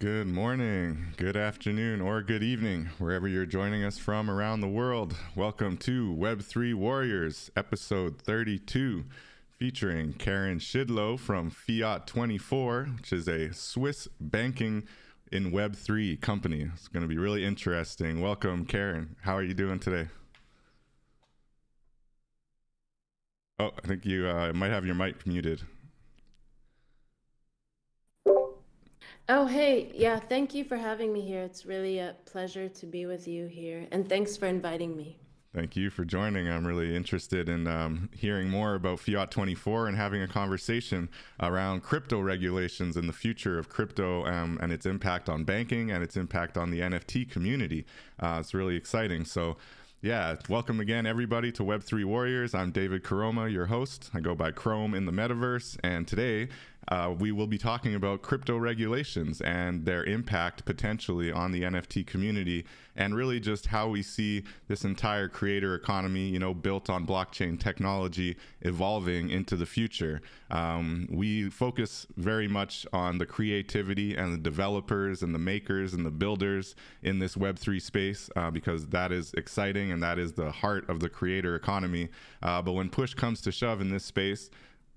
Good morning, good afternoon, or good evening, wherever you're joining us from around the world. Welcome to Web3 Warriors, episode 32, featuring Karen Shidlo from Fiat24, which is a Swiss banking in Web3 company. It's going to be really interesting. Welcome, Karen. How are you doing today? Oh, I think you might have your mic muted. Oh, hey. Yeah, thank you for having me here. It's really a pleasure to be with you here. And thanks for inviting me. Thank you for joining. I'm really interested in hearing more about Fiat24 and having a conversation around crypto regulations and the future of crypto and its impact on banking and its impact on the NFT community. It's really exciting. So yeah, welcome again, everybody, to Web3 Warriors. I'm David Karoma, your host. I go by Chrome in the metaverse. And today we will be talking about crypto regulations and their impact potentially on the NFT community, and really just how we see this entire creator economy, you know, built on blockchain technology evolving into the future. We focus very much on the creativity and the developers and the makers and the builders in this Web3 space because that is exciting and that is the heart of the creator economy. But when push comes to shove in this space,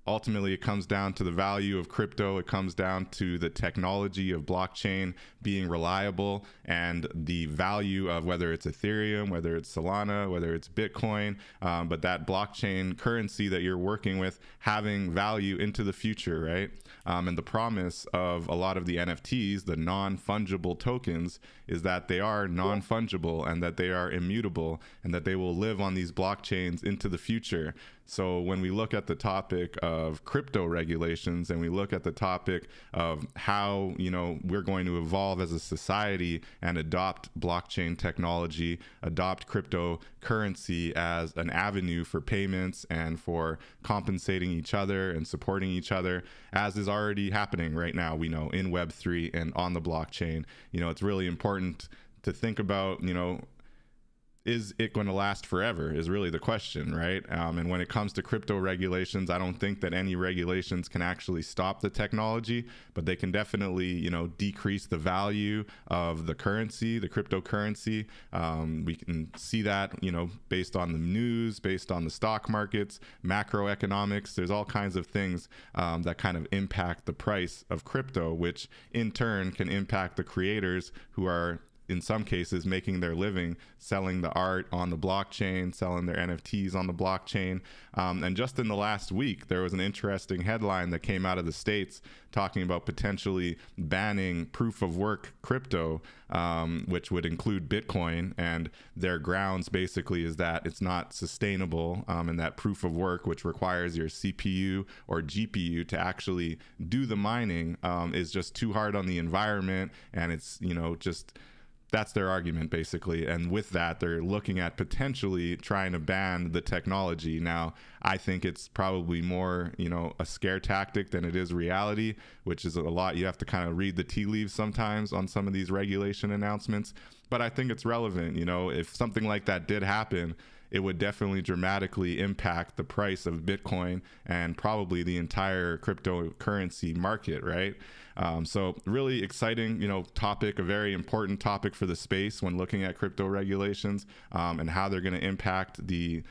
ultimately it comes down to the value of crypto. It comes down to the technology of blockchain being reliable and the value of whether it's Ethereum, whether it's Solana, whether it's Bitcoin, but that blockchain currency that you're working with having value into the future, right? And the promise of a lot of the NFTs, the non-fungible tokens, is that they are non-fungible and that they are immutable and that they will live on these blockchains into the future. So when we look at the topic of crypto regulations and we look at the topic of how, we're going to evolve as a society and adopt blockchain technology, adopt cryptocurrency as an avenue for payments and for compensating each other and supporting each other, as is already happening right now, we know, in Web3 and on the blockchain, it's really important to think about, is it going to last forever is really the question, right? And when it comes to crypto regulations, I don't think that any regulations can actually stop the technology, but they can definitely, decrease the value of the currency, the cryptocurrency. We can see that, based on the news, based on the stock markets, macroeconomics. There's all kinds of things that kind of impact the price of crypto, which in turn can impact the creators who are in some cases making their living selling the art on the blockchain, selling their NFTs on the blockchain. And just in the last week, there was an interesting headline that came out of the States talking about potentially banning proof of work crypto, which would include Bitcoin. And their grounds basically is that it's not sustainable, and that proof of work, which requires your CPU or GPU to actually do the mining, is just too hard on the environment. And it's, just that's their argument basically. And with that, they're looking at potentially trying to ban the technology. Now, I think it's probably more, a scare tactic than it is reality, which is a lot. You have to kind of read the tea leaves sometimes on some of these regulation announcements. But I think it's relevant, if something like that did happen, it would definitely dramatically impact the price of Bitcoin and probably the entire cryptocurrency market, right? So really exciting, topic, a very important topic for the space when looking at crypto regulations, and how they're going to impact the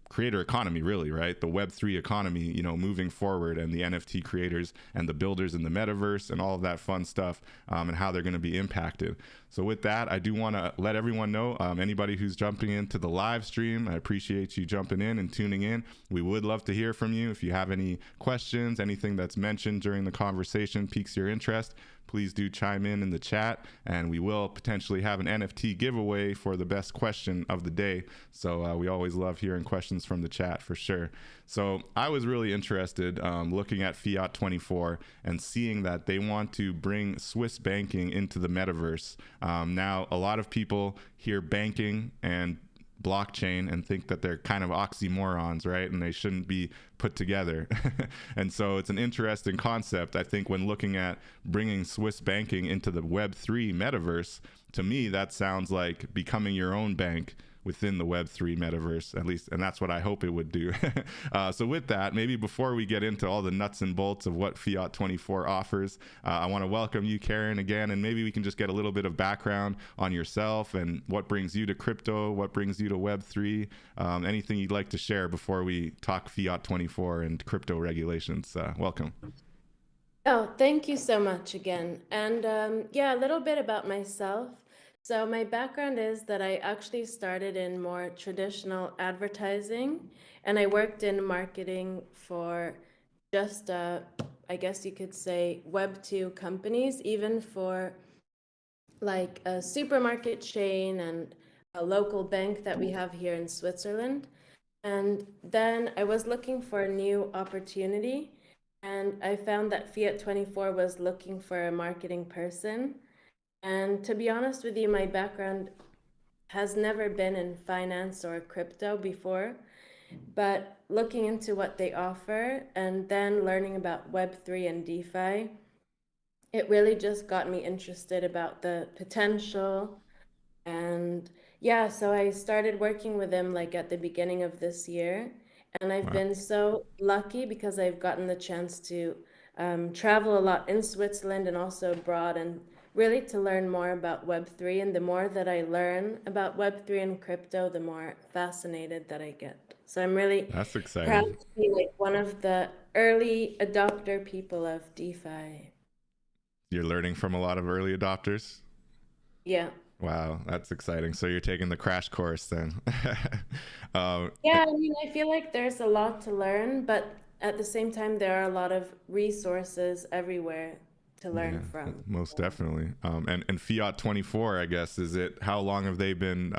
creator economy, really, right? The Web3 economy, moving forward, and the NFT creators and the builders in the metaverse and all of that fun stuff, and how they're going to be impacted. So with that, I do want to let everyone know, anybody who's jumping into the live stream, I appreciate you jumping in and tuning in. We would love to hear from you. If you have any questions, anything that's mentioned during the conversation piques your interest, please do chime in the chat, and we will potentially have an NFT giveaway for the best question of the day. So we always love hearing questions from the chat for sure. So I was really interested looking at Fiat24 and seeing that they want to bring Swiss banking into the metaverse. Now, a lot of people hear banking and blockchain and think that they're kind of oxymorons, right? And they shouldn't be put together. And so it's an interesting concept. I think when looking at bringing Swiss banking into the Web3 metaverse, to me, that sounds like becoming your own bank within the Web3 metaverse, at least, and that's what I hope it would do. So with that, maybe before we get into all the nuts and bolts of what Fiat24 offers, I want to welcome you, Karen, again, and maybe we can just get a little bit of background on yourself and what brings you to crypto, what brings you to Web3, anything you'd like to share before we talk Fiat24 and crypto regulations. Welcome. Oh, thank you so much again. And yeah, a little bit about myself. So my background is that I actually started in more traditional advertising, and I worked in marketing for just, I guess you could say, Web2 companies, even for like a supermarket chain and a local bank that we have here in Switzerland. And then I was looking for a new opportunity, and I found that Fiat24 was looking for a marketing person. And to be honest with you, my background has never been in finance or crypto before, but looking into what they offer and then learning about Web3 and DeFi, it really just got me interested about the potential. And yeah, so I started working with them like at the beginning of this year. And I've Wow. been so lucky because I've gotten the chance to travel a lot in Switzerland and also abroad and really to learn more about Web3. And the more that I learn about Web3 and crypto, the more fascinated that I get. So I'm really That's proud exciting. to be like one of the early adopter people of DeFi. You're learning from a lot of early adopters. Yeah. Wow, that's exciting. So you're taking the crash course then. um, Yeah, I mean, I feel like there's a lot to learn, but at the same time, there are a lot of resources everywhere to yeah, learn from. most So, definitely. And Fiat24, I guess, is it? How long have they been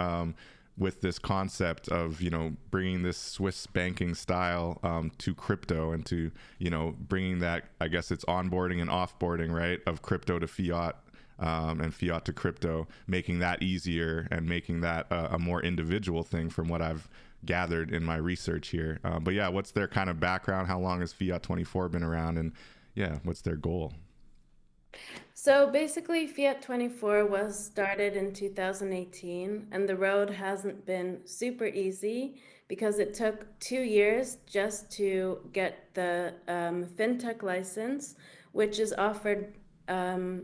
with this concept of bringing this Swiss banking style to crypto and to bringing that? I guess it's onboarding and offboarding, right, of crypto to fiat. And fiat to crypto, making that easier and making that a more individual thing from what I've gathered in my research here. But yeah, what's their kind of background? How long has Fiat24 been around? And yeah, what's their goal? so basically, Fiat24 was started in 2018, and the road hasn't been super easy because it took 2 years just to get the fintech license, which is offered um,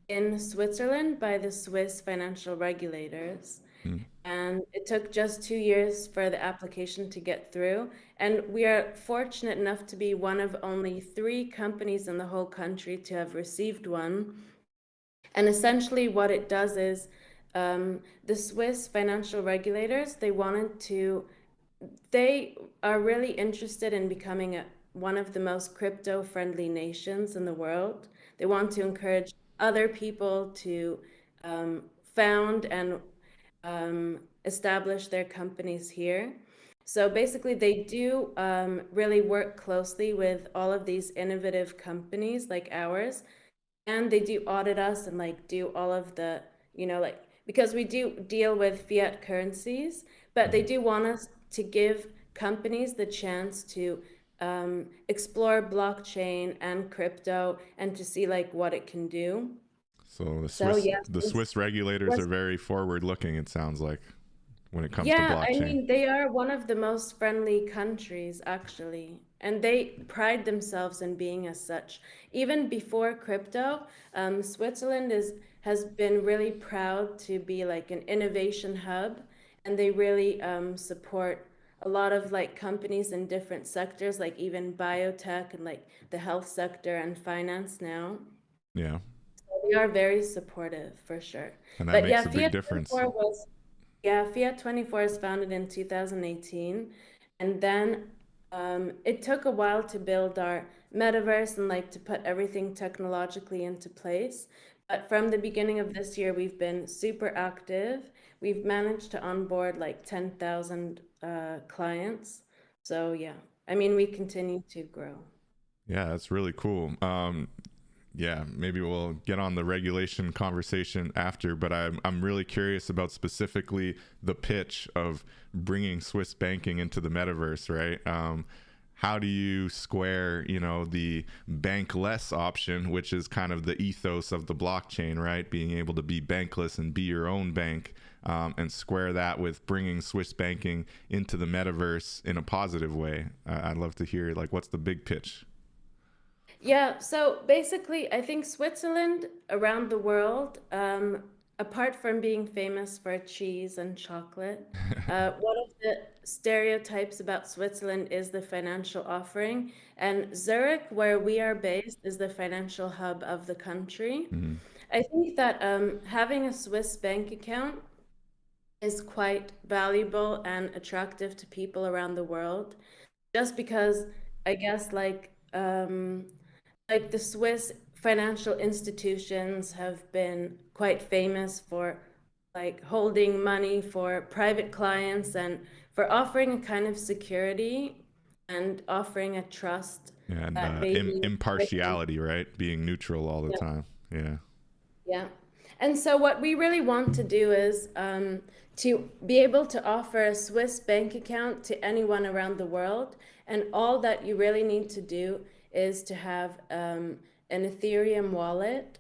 in Switzerland by the Swiss financial regulators. Mm. And it took just 2 years for the application to get through. And we are fortunate enough to be one of only 3 companies in the whole country to have received one. And essentially, what it does is the Swiss financial regulators, they are really interested in becoming one of the most crypto friendly nations in the world. They want to encourage other people to found and establish their companies here. So basically, they do really work closely with all of these innovative companies like ours, and they do audit us and like do all of the, like, because we do deal with fiat currencies, but they Mm. do want us to give companies the chance to explore blockchain and crypto and to see like what it can do. So the So Swiss yeah, the Swiss regulators are very forward looking, it sounds like, when it comes to yeah, I blockchain. mean, they are one of the most friendly countries, actually, and they pride themselves in being as such. Even before crypto, Switzerland has been really proud to be like an innovation hub, and they really support a lot of like companies in different sectors, like even biotech and like the health sector and finance now. Yeah, They are very supportive for sure. and that But yeah, makes a big Fiat difference. 24 was yeah, Fiat24 is founded in 2018, and then it took a while to build our metaverse and like to put everything technologically into place. But from the beginning of this year, we've been super active. We've managed to onboard like 10,000 clients. So yeah, I mean, we continue to grow. Yeah, that's really cool. Yeah, maybe we'll get on the regulation conversation after, but I'm really curious about specifically the pitch of bringing Swiss banking into the metaverse, right? How do you square, the bankless option, which is kind of the ethos of the blockchain, right? Being able to be bankless and be your own bank, and square that with bringing Swiss banking into the metaverse in a positive way. I'd love to hear, like, what's the big pitch? Yeah, so basically, I think Switzerland around the world, apart from being famous for cheese and chocolate, one of the stereotypes about Switzerland is the financial offering. And Zurich, where we are based, is the financial hub of the country. Mhm. I think that having a Swiss bank account is quite valuable and attractive to people around the world, just because I guess like the Swiss financial institutions have been quite famous for like holding money for private clients and for offering a kind of security and offering a trust And that maybe impartiality, right? Being neutral all the yeah, time. Yeah. yeah. And so what we really want to do is to be able to offer a Swiss bank account to anyone around the world. And all that you really need to do is to have an Ethereum wallet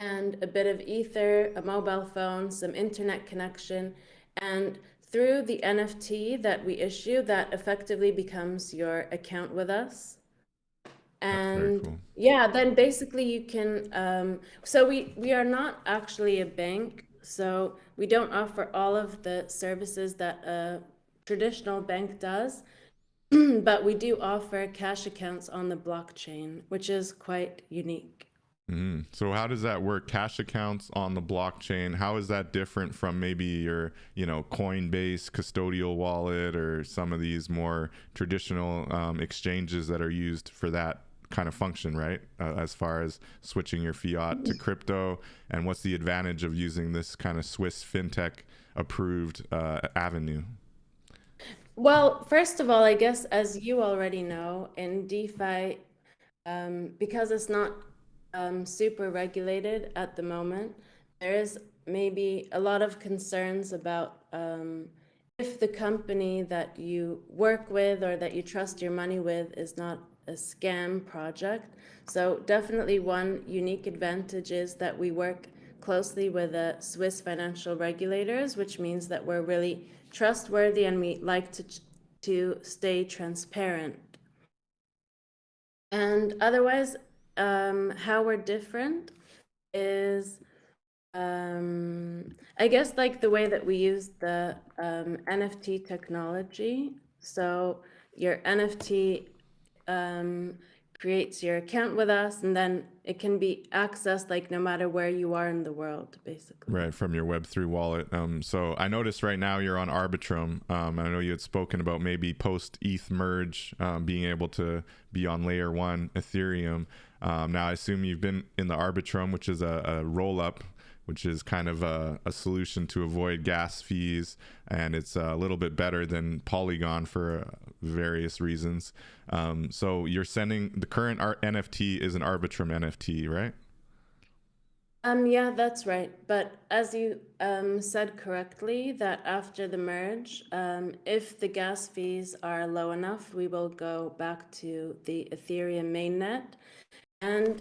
and a bit of Ether, a mobile phone, some internet connection, and through the NFT that we issue, that effectively becomes your account with us. That's very And cool. yeah, then basically you can, so we are not actually a bank, so we don't offer all of the services that a traditional bank does, but we do offer cash accounts on the blockchain, which is quite unique. So how does that work? Cash accounts on the blockchain, how is that different from maybe your, Coinbase custodial wallet or some of these more traditional exchanges that are used for that kind of function, right? As far as switching your fiat to crypto, and what's the advantage of using this kind of Swiss fintech approved avenue? Well, first of all, I guess as you already know, in DeFi, because it's not super regulated at the moment, there is maybe a lot of concerns about if the company that you work with or that you trust your money with is not a scam project. So definitely one unique advantage is that we work closely with the Swiss financial regulators, which means that we're really trustworthy and we like to stay transparent. And otherwise, how we're different is, I guess, like the way that we use the NFT technology. So your NFT creates your account with us, and then it can be accessed like no matter where you are in the world, basically. Right, from your Web3 wallet. So I noticed right now you're on Arbitrum. I know you had spoken about maybe post ETH merge, being able to be on layer one Ethereum. Now I assume you've been in the Arbitrum, which is a roll up, which is kind of a solution to avoid gas fees, and it's a little bit better than Polygon for various reasons. So you're sending the current NFT is an Arbitrum NFT, right? Yeah, that's right. But as you said correctly, that after the merge, if the gas fees are low enough, we will go back to the Ethereum mainnet. And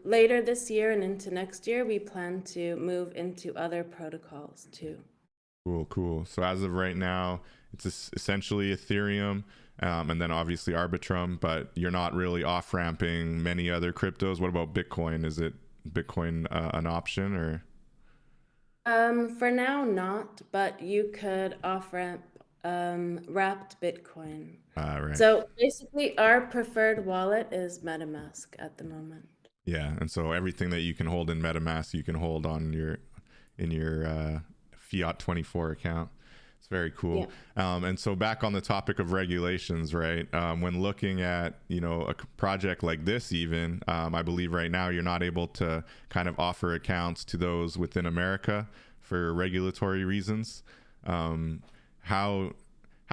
later this year and into next year, we plan to move into other protocols too. Cool. So as of right now, it's essentially Ethereum, and then obviously Arbitrum, but you're not really off ramping many other cryptos. What about Bitcoin? Is it Bitcoin an option, or? For now, not, but you could off-ramp wrapped Bitcoin. Right. So basically, our preferred wallet is MetaMask at the moment. Yeah, and so everything that you can hold in MetaMask, you can hold on your Fiat24 account. It's very cool. Yeah. And so back on the topic of regulations, right? When looking at, a project like this, even, I believe right now you're not able to kind of offer accounts to those within America for regulatory reasons. How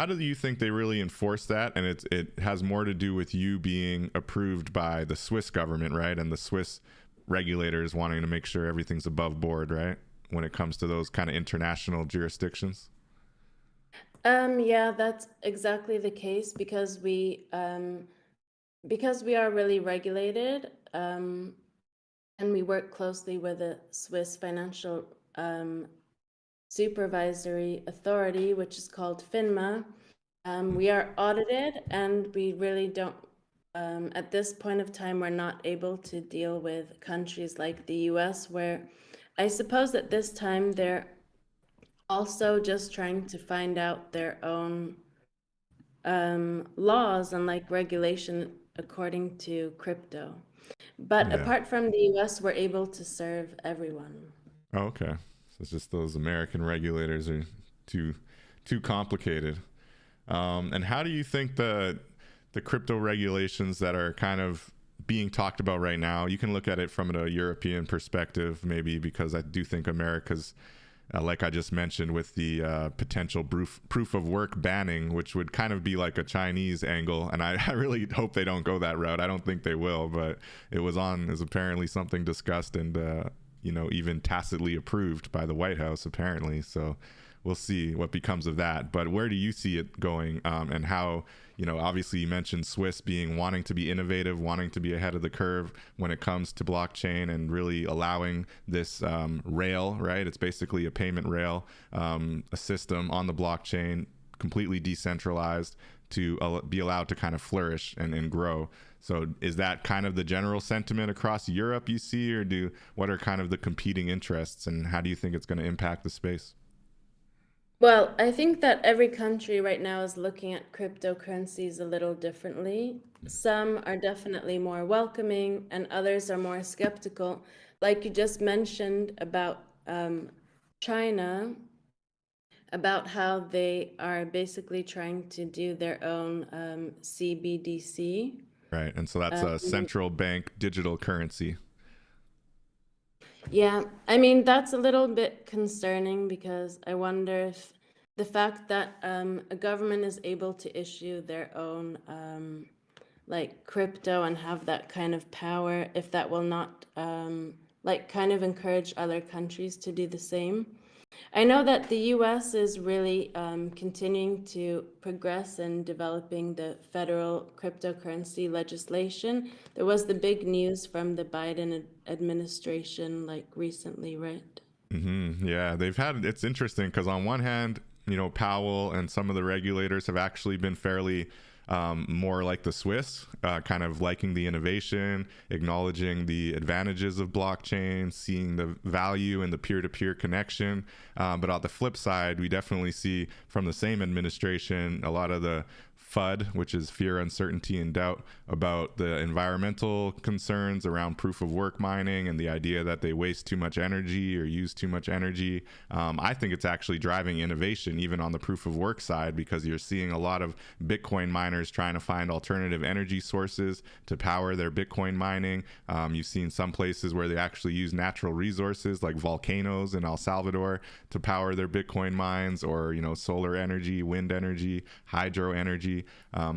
do you think they really enforce that? And it has more to do with you being approved by the Swiss government, right? And the Swiss regulators wanting to make sure everything's above board, right? When it comes to those kind of international jurisdictions. Yeah, that's exactly the case because we are really regulated, and we work closely with the Swiss financial supervisory authority, which is called FINMA. We are audited, and we really don't. At this point of time, we're not able to deal with countries like the US, where I suppose at this time they're also just trying to find out their own laws and like regulation according to crypto. But Yeah. apart from the US, we're able to serve everyone. Oh, okay. So it's just those American regulators are too complicated. And how do you think the crypto regulations that are kind of being talked about right now? You can look at it from a European perspective, maybe, because I do think America's, like I just mentioned, with the potential proof of work banning, which would kind of be like a Chinese angle. And I really hope they don't go that route. I don't think they will, but it is apparently something discussed and, even tacitly approved by the White House, apparently. So we'll see what becomes of that. But where do you see it going, and how, obviously you mentioned Swiss wanting to be innovative, wanting to be ahead of the curve when it comes to blockchain and really allowing this rail, right? It's basically a payment rail, a system on the blockchain, completely decentralized, to be allowed to kind of flourish and grow. So is that kind of the general sentiment across Europe you see, or what are kind of the competing interests, and how do you think it's going to impact the space? Well, I think that every country right now is looking at cryptocurrencies a little differently. Some are definitely more welcoming, and others are more skeptical. Like you just mentioned about China, about how they are basically trying to do their own CBDC. Right. And so that's a central bank digital currency. Yeah, I mean, that's a little bit concerning because I wonder if the fact that a government is able to issue their own like crypto and have that kind of power, if that will not like kind of encourage other countries to do the same. I know that the US is really continuing to progress in developing the federal cryptocurrency legislation. There was the big news from the Biden administration like recently, right? Yeah, it's interesting because on one hand, Powell and some of the regulators have actually been fairly more like the Swiss, kind of liking the innovation, acknowledging the advantages of blockchain, seeing the value in the peer-to-peer connection. But on the flip side, we definitely see from the same administration a lot of the FUD, which is fear, uncertainty, and doubt about the environmental concerns around proof of work mining and the idea that they waste too much energy or use too much energy. I think it's actually driving innovation even on the proof of work side, because you're seeing a lot of Bitcoin miners trying to find alternative energy sources to power their Bitcoin mining. You've seen some places where they actually use natural resources like volcanoes in El Salvador to power their Bitcoin mines, or solar energy, wind energy, hydro energy.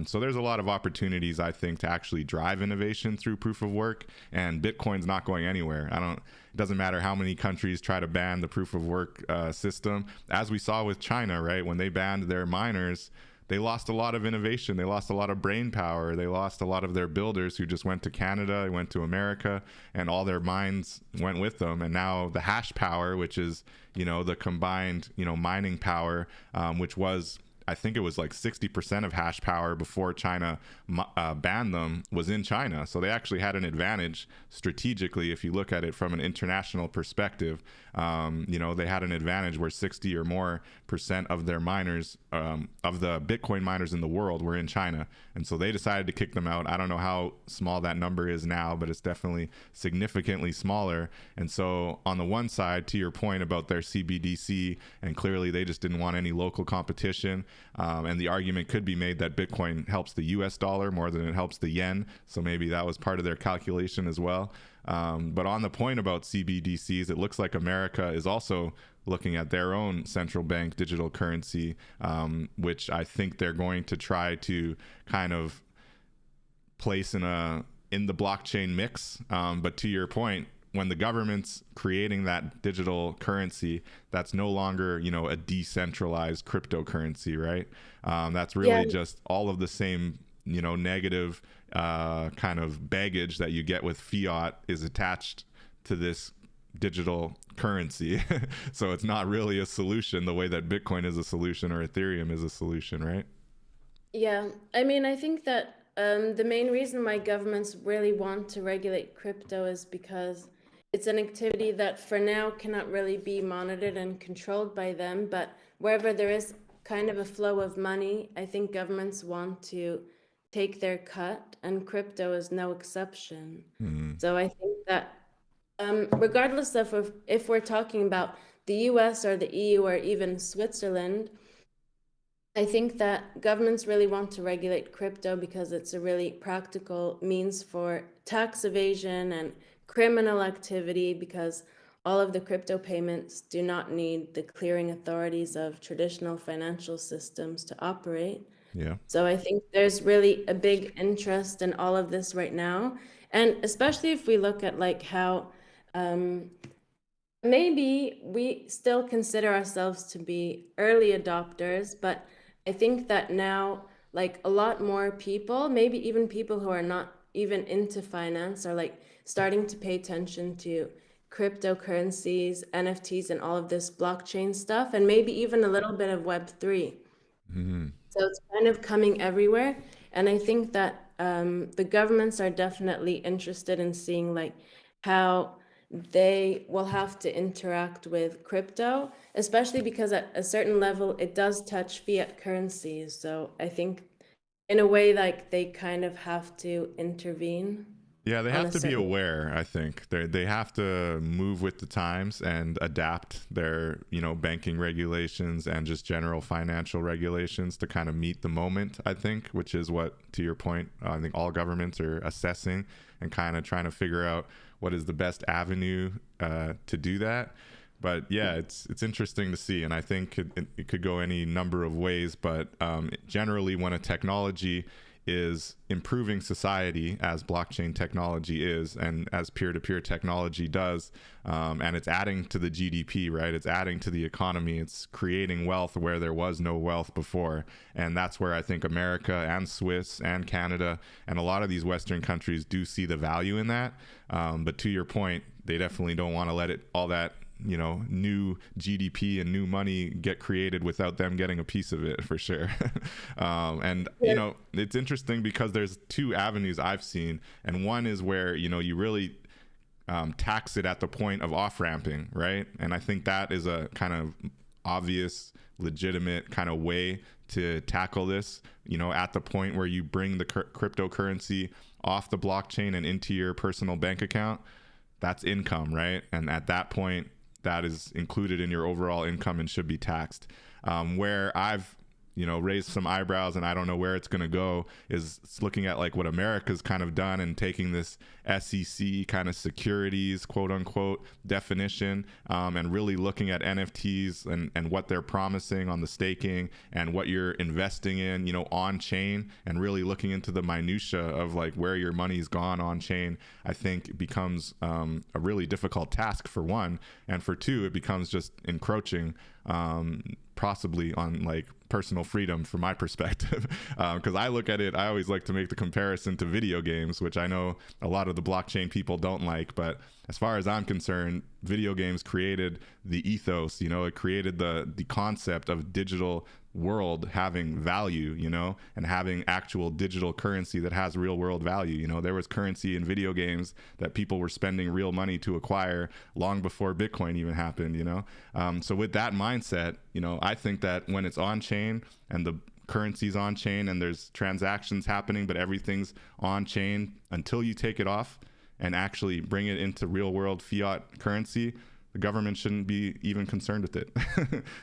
So there's a lot of opportunities, I think, to actually drive innovation through proof of work, and Bitcoin's not going anywhere. It doesn't matter how many countries try to ban the proof of work system, as we saw with China, right? When they banned their miners, they lost a lot of innovation. They lost a lot of brain power. They lost a lot of their builders who just went to Canada, went to America, and all their mines went with them. And now the hash power, which is, the combined, mining power, which was, I think it was like 60% of hash power before China banned them, was in China. So they actually had an advantage strategically if you look at it from an international perspective. They had an advantage where 60 or more percent of their miners, of the Bitcoin miners in the world, were in China. And so they decided to kick them out. I don't know how small that number is now, but it's definitely significantly smaller. And so on the one side, to your point about their CBDC, and clearly they just didn't want any local competition. And the argument could be made that Bitcoin helps the US dollar more than it helps the yen. So maybe that was part of their calculation as well. But on the point about CBDCs, it looks like America is also looking at their own central bank digital currency, which I think they're going to try to kind of place in the blockchain mix. But to your point, when the government's creating that digital currency, that's no longer, a decentralized cryptocurrency, right? That's really just all of the same, negative kind of baggage that you get with fiat is attached to this digital currency. So it's not really a solution the way that Bitcoin is a solution or Ethereum is a solution, right? Yeah, I mean, I think that the main reason why governments really want to regulate crypto is because it's an activity that for now cannot really be monitored and controlled by them. But wherever there is kind of a flow of money, I think governments want to take their cut, and crypto is no exception. So I think that regardless of if we're talking about the US or the EU or even Switzerland, I think that governments really want to regulate crypto because it's a really practical means for tax evasion and criminal activity, because all of the crypto payments do not need the clearing authorities of traditional financial systems to operate. Yeah. So I think there's really a big interest in all of this right now. And especially if we look at like how maybe we still consider ourselves to be early adopters, but I think that now, like a lot more people, maybe even people who are not even into finance, are like starting to pay attention to cryptocurrencies, NFTs, and all of this blockchain stuff, and maybe even a little bit of Web3. So it's kind of coming everywhere. And I think that the governments are definitely interested in seeing like how they will have to interact with crypto, especially because at a certain level it does touch fiat currencies. So I think in a way like they kind of have to intervene Yeah, they on have a to be certain. aware, I think. They have to move with the times and adapt their, banking regulations and just general financial regulations to kind of meet the moment, I think, which is what, to your point, I think all governments are assessing and kind of trying to figure out what is the best avenue to do that. But yeah, it's interesting to see, and I think it could go any number of ways. But generally, when a technology is improving society, as blockchain technology is, and as peer-to-peer technology does, and it's adding to the GDP, right? It's adding to the economy. It's creating wealth where there was no wealth before, and that's where I think America and Swiss and Canada and a lot of these Western countries do see the value in that. But to your point, they definitely don't want to let it all that new GDP and new money get created without them getting a piece of it, for sure. And it's interesting because there's two avenues I've seen, and one is where you really tax it at the point of off ramping, right? And I think that is a kind of obvious, legitimate kind of way to tackle this. At the point where you bring the cryptocurrency off the blockchain and into your personal bank account, that's income, right? And at that point, that is included in your overall income and should be taxed. Where I've raised some eyebrows and I don't know where it's going to go is looking at like what America's kind of done and taking this SEC kind of securities, quote unquote, definition, and really looking at NFTs and what they're promising on the staking and what you're investing in, on chain, and really looking into the minutia of like where your money's gone on chain. I think it becomes a really difficult task, for one, and for two, it becomes just encroaching possibly on like personal freedom from my perspective. Because I look at it, I always like to make the comparison to video games, which I know a lot of the blockchain people don't like, but as far as I'm concerned, video games created the ethos, it created the concept of digital world having value, and having actual digital currency that has real world value. There was currency in video games that people were spending real money to acquire long before Bitcoin even happened, so with that mindset, I think that when it's on chain and the currency's on chain and there's transactions happening, but everything's on chain, until you take it off and actually bring it into real world fiat currency, the government shouldn't be even concerned with it.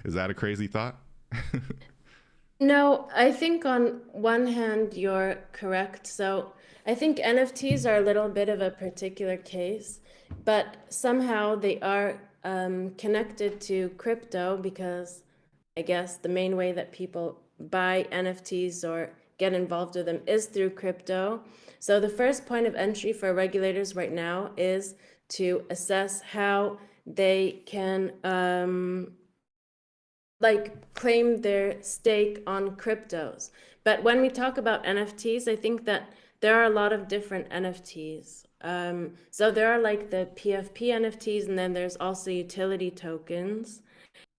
Is that a crazy thought? No, I think on one hand you're correct. So I think NFTs are a little bit of a particular case, but somehow they are connected to crypto because I guess the main way that people buy NFTs or get involved with them is through crypto. So the first point of entry for regulators right now is to assess how they can claim their stake on cryptos. But when we talk about NFTs, I think that there are a lot of different NFTs. So there are like the PFP NFTs, and then there's also utility tokens.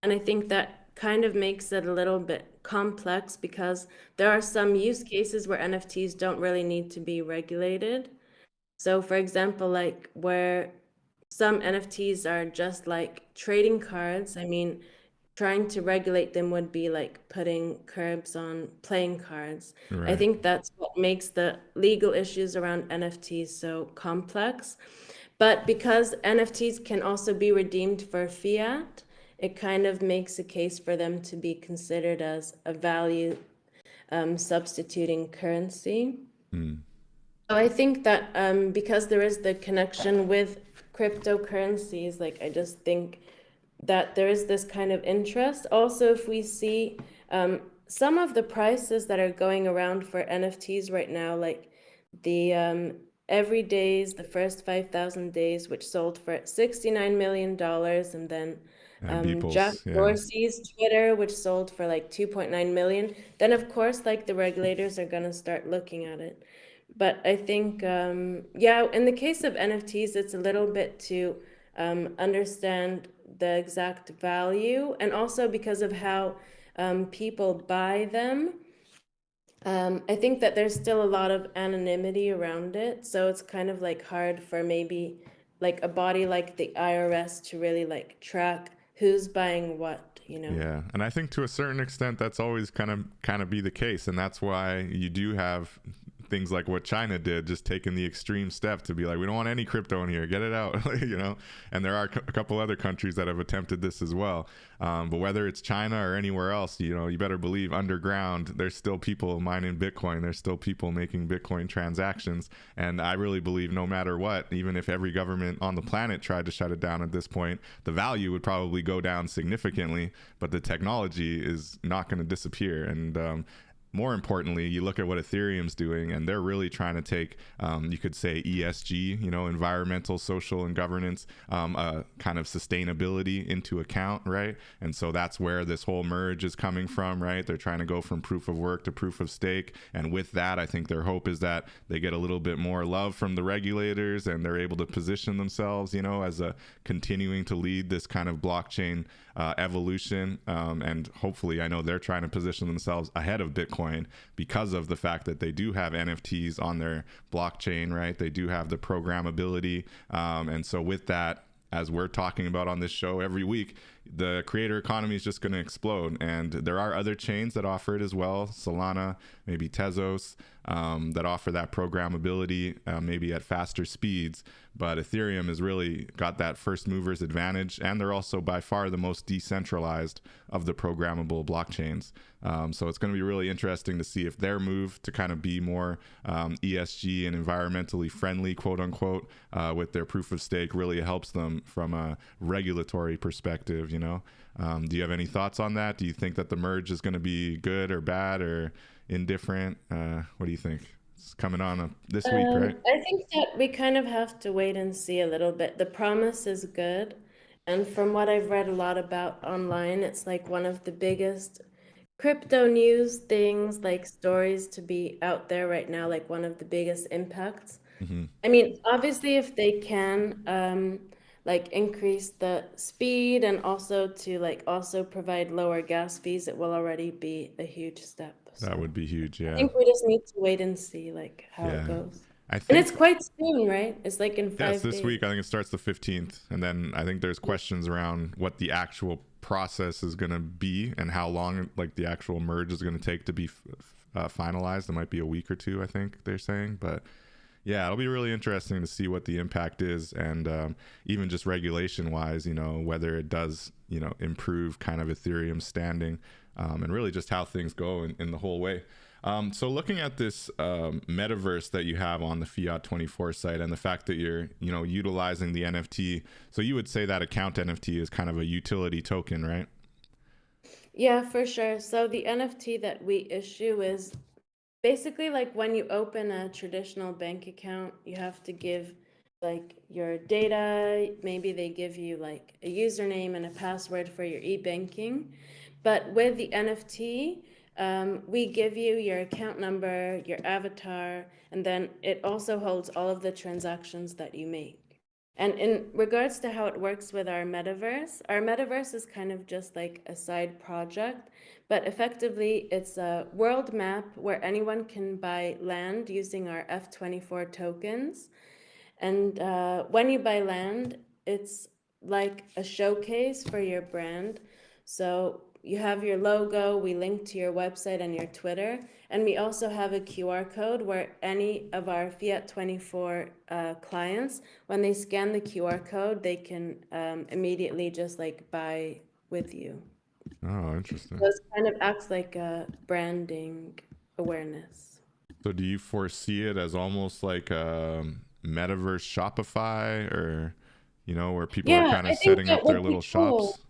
And I think that kind of makes it a little bit complex because there are some use cases where NFTs don't really need to be regulated. So for example, like where some NFTs are just like trading cards, I mean, trying to regulate them would be like putting curbs on playing cards. I Right. think that's what makes the legal issues around NFTs so complex. But because NFTs can also be redeemed for fiat, it kind of makes a case for them to be considered as a value substituting currency. Mm. So I think that because there is the connection with cryptocurrencies, like I just think that there is this kind of interest. Also, if we see some of the prices that are going around for NFTs right now, like the every days, the first 5,000 days, which sold for $69 million, and then And Jack Beeple's, yeah. Dorsey's Twitter, which sold for like 2.9 million, then of course, like the regulators are gonna start looking at it. But I think, yeah, in the case of NFTs, it's a little bit to understand the exact value, and also because of how people buy them. I think that there's still a lot of anonymity around it, so it's kind of like hard for maybe like a body like the IRS to really like track who's buying what, you know? Yeah, and I think to a certain extent that's always kind of be the case, and that's why you do have things like what China did, just taking the extreme step to be like, we don't want any crypto in here, get it out, you know. And there are a couple other countries that have attempted this as well. But whether it's China or anywhere else, you know, you better believe underground there's still people mining Bitcoin, there's still people making Bitcoin transactions. And I really believe no matter what, even if every government on the planet tried to shut it down at this point, the value would probably go down significantly, but the technology is not going to disappear. And more importantly, you look at what Ethereum's doing, and they're really trying to take, you could say ESG, you know, environmental, social, and governance, kind of sustainability into account, right? And so that's where this whole merge is coming from, right? They're trying to go from proof of work to proof of stake. And with that, I think their hope is that they get a little bit more love from the regulators, and they're able to position themselves, you know, as a continuing to lead this kind of blockchain evolution. And hopefully, I know they're trying to position themselves ahead of Bitcoin because of the fact that they do have NFTs on their blockchain, right? They do have the programmability. And so with that, as we're talking about on this show every week, the creator economy is just going to explode. And there are other chains that offer it as well. Solana, maybe Tezos, that offer that programmability, maybe at faster speeds. But Ethereum has really got that first mover's advantage. And they're also by far the most decentralized of the programmable blockchains. So it's going to be really interesting to see if their move to kind of be more ESG and environmentally friendly, quote unquote, with their proof of stake really helps them from a regulatory perspective, you know. Do you have any thoughts on that? Do you think that the merge is going to be good or bad or indifferent? What do you think? It's coming on this week, right? I think that we kind of have to wait and see a little bit. The promise is good. And from what I've read a lot about online, it's like one of the biggest crypto news things, like stories to be out there right now, like one of the biggest impacts. Mm-hmm. I mean, obviously, if they can like increase the speed and also to like also provide lower gas fees, it will already be a huge step. That So would be huge. I Yeah. think we just need to wait and see like how it Yeah. goes. I And it's think, quite soon, right? It's like in yes, five this days. week, I think it starts the 15th. And then I think there's questions around what the actual process is going to be and how long like the actual merge is going to take to be finalized. It might be a week or two, I think they're saying. But yeah, it'll be really interesting to see what the impact is. And even just regulation wise, you know, whether it does, you know, improve kind of Ethereum's standing, and really just how things go in the whole way. So looking at this metaverse that you have on the Fiat24 site and the fact that you're, you know, utilizing the NFT, so you would say that account NFT is kind of a utility token, right? Yeah, for sure. So the NFT that we issue is basically like when you open a traditional bank account, you have to give like your data. Maybe they give you like a username and a password for your e-banking. But with the NFT, we give you your account number, your avatar, and then it also holds all of the transactions that you make. And in regards to how it works with our metaverse is kind of just like a side project, but effectively it's a world map where anyone can buy land using our F24 tokens. And when you buy land, it's like a showcase for your brand. So you have your logo, we link to your website and your Twitter, and we also have a QR code where any of our Fiat24 clients, when they scan the QR code, they can immediately just like buy with you. Oh, interesting. So it kind of acts like a branding awareness. So do you foresee it as almost like a metaverse Shopify, or, you know, where people are Yeah, kind of I think setting that up their would little be cool. shops?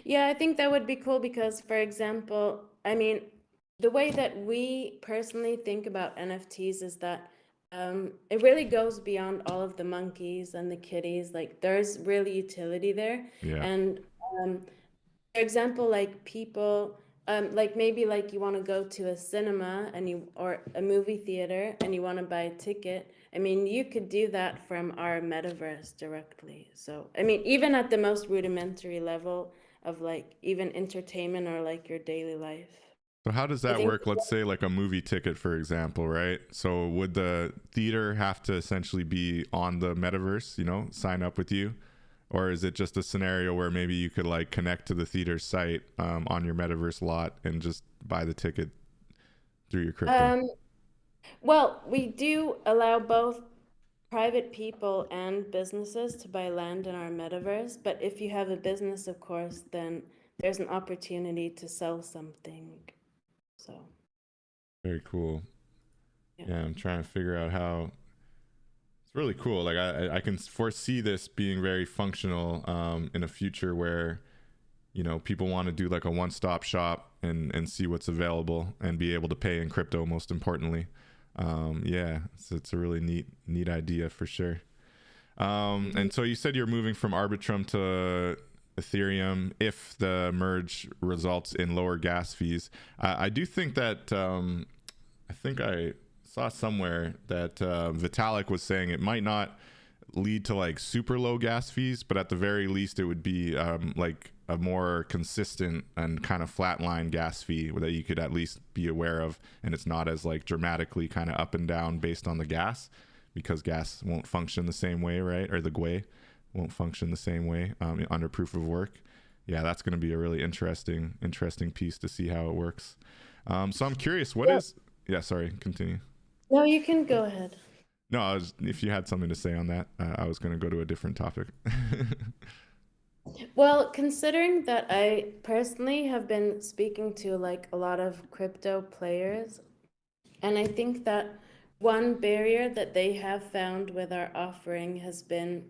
Yeah, I think that would be cool because, for example, I mean, the way that we personally think about NFTs is that it really goes beyond all of the monkeys and the kitties. Like, there's really utility there. Yeah. And for example, like people, like maybe like you want to go to a cinema and you or a movie theater and you want to buy a ticket. I mean, you could do that from our metaverse directly. So, I mean, even at the most rudimentary level of like even entertainment or like your daily life. So how does I that think, work? Let's say like a movie ticket, for example, right? So would the theater have to essentially be on the metaverse, sign up with you? Or is it just a scenario where maybe you could like connect to the theater site on your metaverse lot and just buy the ticket through your crypto? um, well, we do allow both private people and businesses to buy land in our metaverse, but if you have a business, of course, then there's an opportunity to sell something. So, Very cool. yeah. Yeah, I'm trying to figure out how it's really cool. Like I can foresee this being very functional in a future where people want to do like a one-stop shop and see what's available and be able to pay in crypto. Most importantly, yeah, it's a really neat idea for sure. And so you said you're moving from Arbitrum to Ethereum if the merge results in lower gas fees. I do think that I think I saw somewhere that Vitalik was saying it might not lead to like super low gas fees, but at the very least it would be like a more consistent and kind of flatline gas fee that you could at least be aware of, and it's not as like dramatically kind of up and down based on the gas, because gas won't function the same way, right? Or the GUI won't function the same way under proof of work. Yeah, that's going to be a really interesting piece to see how it works. So I'm curious, what Yeah. is? Yeah, sorry, continue. No, you can go ahead. No, if you had something to say on that, I was going to go to a different topic. Well, considering that I personally have been speaking to like a lot of crypto players, and I think that one barrier that they have found with our offering has been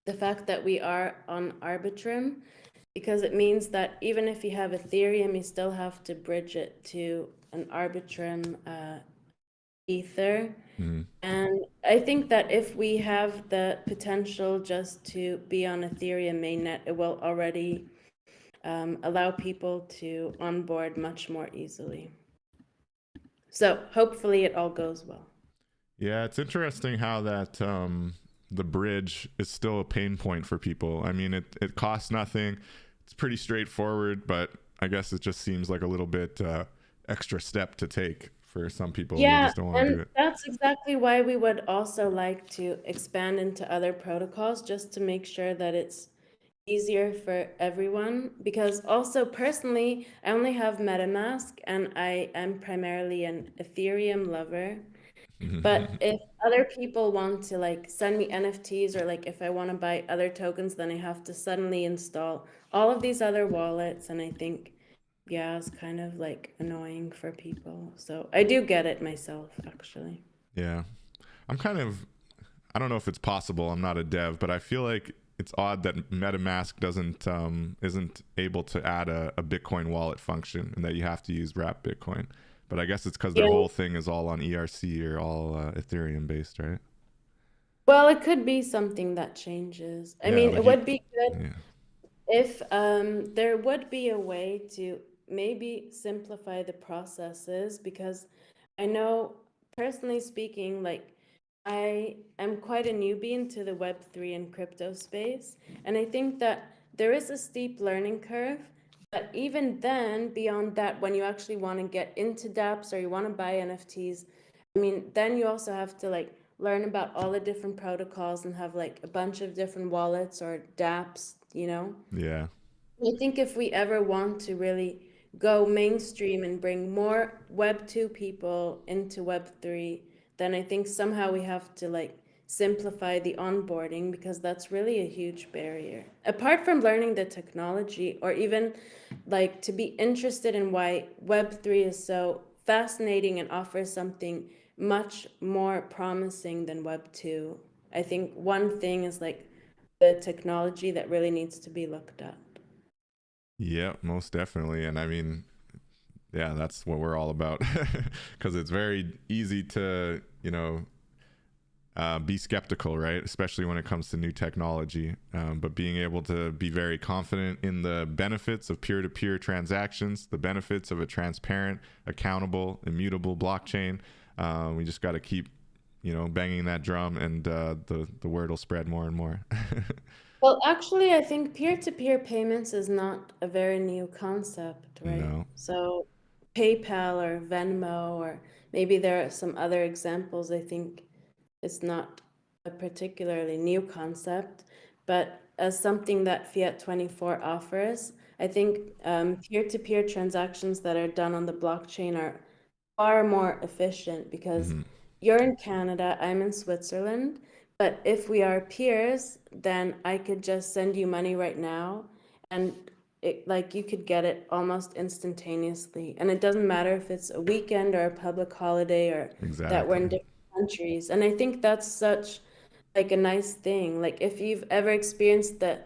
the fact that we are on Arbitrum, because it means that even if you have Ethereum, you still have to bridge it to an Arbitrum Ether. Mm-hmm. And I think that if we have the potential just to be on Ethereum mainnet, it will already allow people to onboard much more easily. So hopefully it all goes well. Yeah, it's interesting how that the bridge is still a pain point for people. I mean, it costs nothing. It's pretty straightforward, but I guess it just seems like a little bit extra step to take for some people. They Yeah, just don't want to do and it. that's exactly why we would also like to expand into other protocols, just to make sure that it's easier for everyone. Because also personally, I only have MetaMask and I am primarily an Ethereum lover. But if other people want to like send me NFTs, or like if I want to buy other tokens, then I have to suddenly install all of these other wallets. And I think, yeah, it's kind of like annoying for people. So I do get it myself, actually. Yeah, I'm kind of, I don't know if it's possible. I'm not a dev, but I feel like it's odd that MetaMask isn't able to add a Bitcoin wallet function, and that you have to use wrap Bitcoin. But I guess it's because their Yeah. whole thing is all on ERC or all Ethereum based, right? Well, it could be something that changes. I Yeah, mean, like it you. would be good Yeah. if there would be a way to maybe simplify the processes, because I know, personally speaking, like I am quite a newbie into the Web3 and crypto space, and I think that there is a steep learning curve. But even then, beyond that, when you actually want to get into dApps or you want to buy NFTs, I mean, then you also have to like learn about all the different protocols and have like a bunch of different wallets or dApps, you know? Yeah. I think if we ever want to really go mainstream and bring more Web2 people into Web3, then I think somehow we have to like simplify the onboarding, because that's really a huge barrier. Apart from learning the technology, or even like to be interested in why Web3 is so fascinating and offers something much more promising than Web2. I think one thing is like the technology that really needs to be looked at. Yeah, most definitely. And I mean, yeah, that's what we're all about, because it's very easy to, be skeptical, right? Especially when it comes to new technology. But being able to be very confident in the benefits of peer-to-peer transactions, the benefits of a transparent, accountable, immutable blockchain. We just got to keep, banging that drum, and the word will spread more and more. Well, actually, I think peer-to-peer payments is not a very new concept, right? No. So PayPal or Venmo, or maybe there are some other examples. I think it's not a particularly new concept, but as something that Fiat24 offers, I think peer-to-peer transactions that are done on the blockchain are far more efficient because you're in Canada, I'm in Switzerland, but if we are peers, then I could just send you money right now and like you could get it almost instantaneously. And it doesn't matter if it's a weekend or a public holiday or that we're in Exactly. different countries. And I think that's such like a nice thing. Like if you've ever experienced the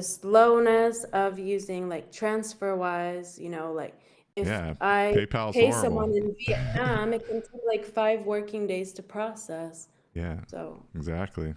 slowness of using like TransferWise, like if Yeah, I PayPal's pay horrible. someone in Vietnam, it can take like 5 working days to process. Yeah, So, exactly.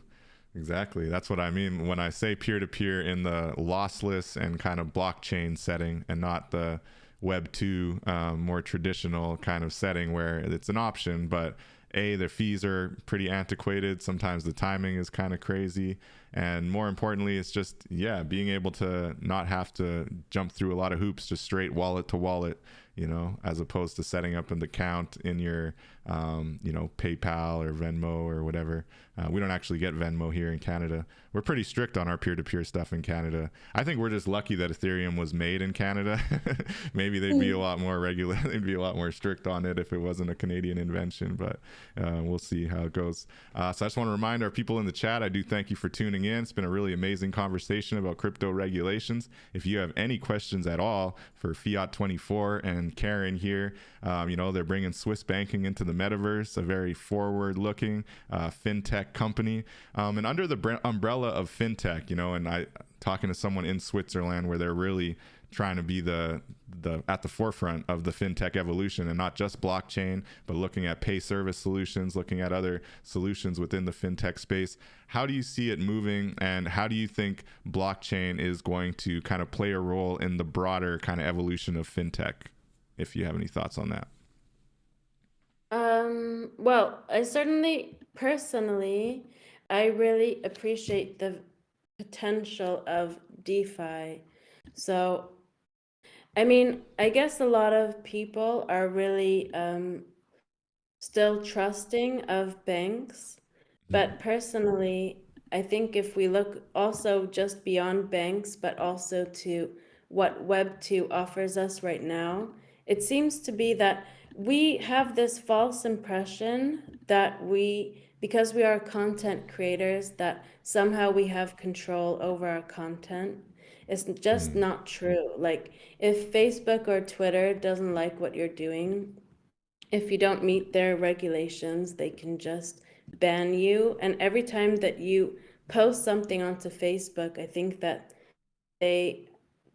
Exactly. That's what I mean when I say peer to peer in the lossless and kind of blockchain setting and not the Web2 more traditional kind of setting where it's an option, but their fees are pretty antiquated. Sometimes the timing is kind of crazy. And more importantly, it's just, yeah, being able to not have to jump through a lot of hoops, just straight wallet to wallet, as opposed to setting up an account in your, PayPal or Venmo or whatever. We don't actually get Venmo here in Canada. We're pretty strict on our peer-to-peer stuff in Canada. I think we're just lucky that Ethereum was made in Canada. Maybe they'd be a lot more regular. They'd be a lot more strict on it if it wasn't a Canadian invention, but we'll see how it goes. So I just want to remind our people in the chat, I do thank you for tuning in. It's been a really amazing conversation about crypto regulations. If you have any questions at all for Fiat24 and Karen here, they're bringing Swiss banking into the metaverse, a very forward-looking fintech company, and under the umbrella of fintech, and I talking to someone in Switzerland where they're really trying to be the at the forefront of the fintech evolution, and not just blockchain, but looking at pay service solutions, looking at other solutions within the fintech space. How do you see it moving, and how do you think blockchain is going to kind of play a role in the broader kind of evolution of fintech, if you have any thoughts on that? well, personally, I really appreciate the potential of DeFi. So, I mean, I guess a lot of people are really still trusting of banks. But personally, I think if we look also just beyond banks, but also to what Web2 offers us right now, it seems to be that we have this false impression that because we are content creators, that somehow we have control over our content. It's just not true. Like, if Facebook or Twitter doesn't like what you're doing, if you don't meet their regulations, they can just ban you. And every time that you post something onto Facebook, I think that they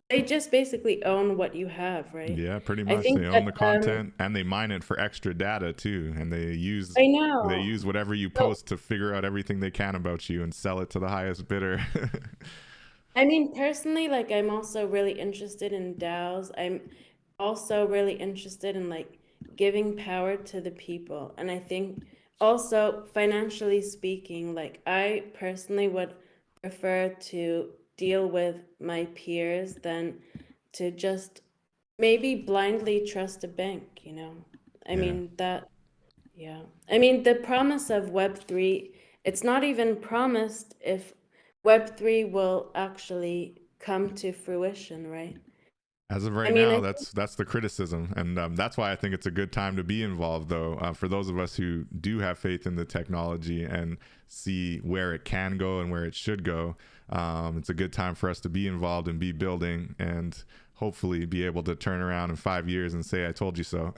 they just basically own what you have, right? Yeah, pretty I much. think They own that the content and they mine it for extra data too. And I they know. use whatever you So post to figure out everything they can about you and sell it to the highest bidder. I mean, personally, like I'm also really interested in DAOs. I'm also really interested in like giving power to the people. And I think also financially speaking, like I personally would prefer to deal with my peers than to just maybe blindly trust a bank. I Yeah. mean that, yeah. I mean the promise of Web3, it's not even promised if Web3 will actually come to fruition, right? As of I right mean, now, I that's the criticism, and that's why I think it's a good time to be involved. Though, for those of us who do have faith in the technology and see where it can go and where it should go, it's a good time for us to be involved and be building, and hopefully be able to turn around in 5 years and say, "I told you so."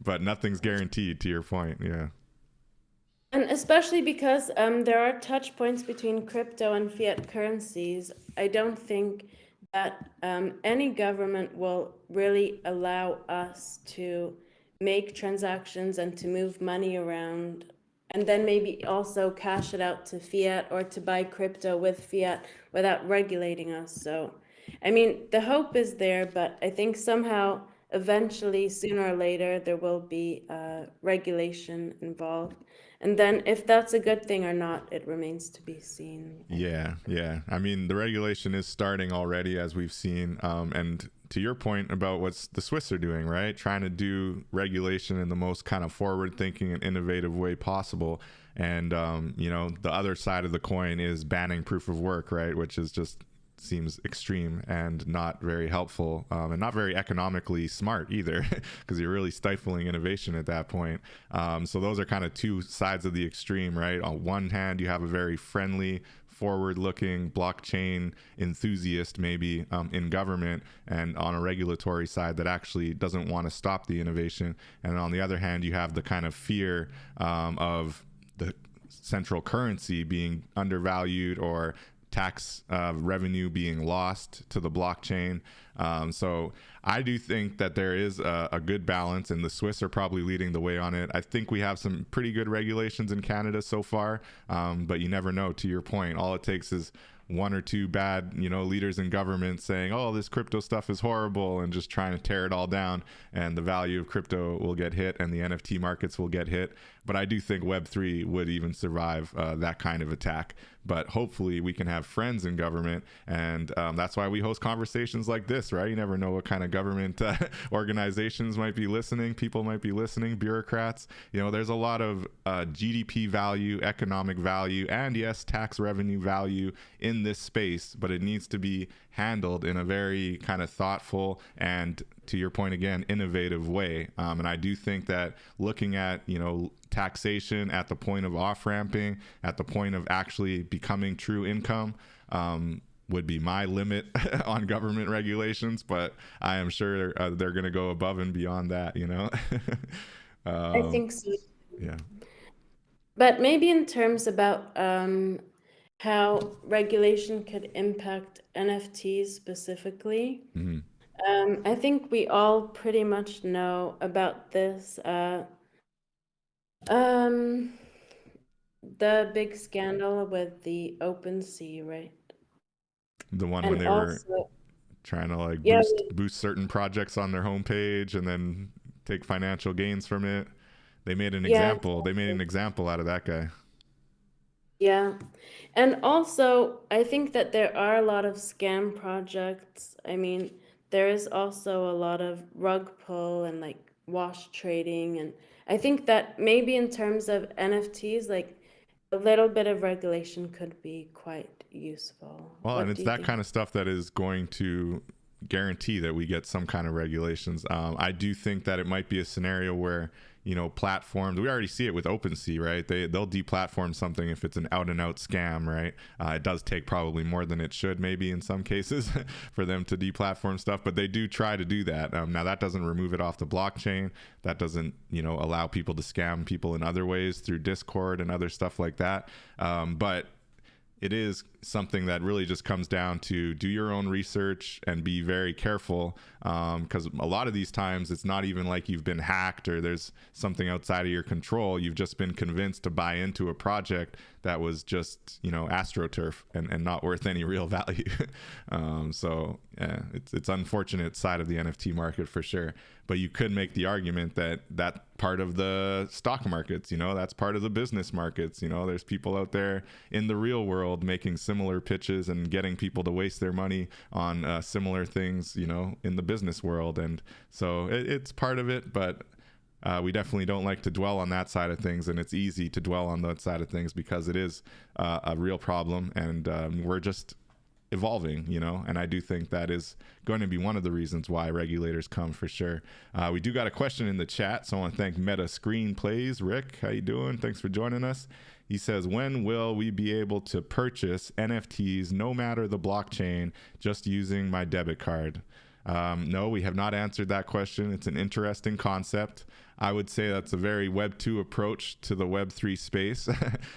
But nothing's guaranteed. To your point, yeah. And especially because there are touch points between crypto and fiat currencies, I don't think that any government will really allow us to make transactions and to move money around and then maybe also cash it out to fiat or to buy crypto with fiat without regulating us. So, I mean, the hope is there, but I think somehow, eventually, sooner or later, there will be regulation involved. And then if that's a good thing or not, it remains to be seen, I think. Yeah, yeah. I mean, the regulation is starting already, as we've seen. And to your point about what the Swiss are doing, right? Trying to do regulation in the most kind of forward thinking and innovative way possible. And, the other side of the coin is banning proof of work, right? Which is just seems extreme and not very helpful, and not very economically smart either, because you're really stifling innovation at that point. So those are kind of two sides of the extreme, right? On one hand, you have a very friendly, forward-looking blockchain enthusiast maybe in government, and on a regulatory side that actually doesn't want to stop the innovation. And on the other hand, you have the kind of fear of the central currency being undervalued or tax revenue being lost to the blockchain. So I do think that there is a good balance, and the Swiss are probably leading the way on it. I think we have some pretty good regulations in Canada so far, but you never know. To your point, all it takes is one or two bad, leaders in government saying, oh, this crypto stuff is horrible, and just trying to tear it all down, and the value of crypto will get hit and the NFT markets will get hit. But I do think Web3 would even survive that kind of attack. But hopefully we can have friends in government, and that's why we host conversations like this, right? You never know what kind of government organizations might be listening, people might be listening, bureaucrats. There's a lot of GDP value, economic value, and yes, tax revenue value in this space, but it needs to be handled in a very kind of thoughtful and, to your point again, innovative way. And I do think that looking at, taxation at the point of off-ramping, at the point of actually becoming true income, would be my limit on government regulations, but I am sure they're going to go above and beyond that, I think so. Yeah. But maybe in terms about how regulation could impact NFTs specifically, I think we all pretty much know about this. The big scandal with the OpenSea, right? The one when And they were also, trying to like yeah, boost certain projects on their homepage and then take financial gains from it. They made an yeah, example. They made an example out of that guy. yeah. And also, I think that there are a lot of scam projects. I mean, there is also a lot of rug pull and like wash trading. And I think that maybe in terms of NFTs, like a little bit of regulation could be quite useful. Well, and What it's do you that think? kind of stuff that is going to guarantee that we get some kind of regulations. I do think that it might be a scenario where, platforms, we already see it with OpenSea, right? They'll deplatform something if it's an out and out scam, right? It does take probably more than it should, maybe in some cases, for them to deplatform stuff, but they do try to do that. Now that doesn't remove it off the blockchain. That doesn't, allow people to scam people in other ways through Discord and other stuff like that. But it is something that really just comes down to do your own research and be very careful, because a lot of these times it's not even like you've been hacked or there's something outside of your control. You've just been convinced to buy into a project that was just, astroturf and not worth any real value. So yeah, it's unfortunate side of the NFT market for sure. But you could make the argument that part of the stock markets, that's part of the business markets. There's people out there in the real world making similar pitches and getting people to waste their money on similar things, in the business world. And so it's part of it, but we definitely don't like to dwell on that side of things. And it's easy to dwell on that side of things because it is a real problem, and we're just evolving, and I do think that is going to be one of the reasons why regulators come for sure. We do got a question in the chat, so I want to thank Meta Screenplays. Rick, how you doing? Thanks for joining us. He says, when will we be able to purchase NFTs no matter the blockchain just using my debit card? No, we have not answered that question. It's an interesting concept. I would say that's a very Web 2 approach to the Web 3 space,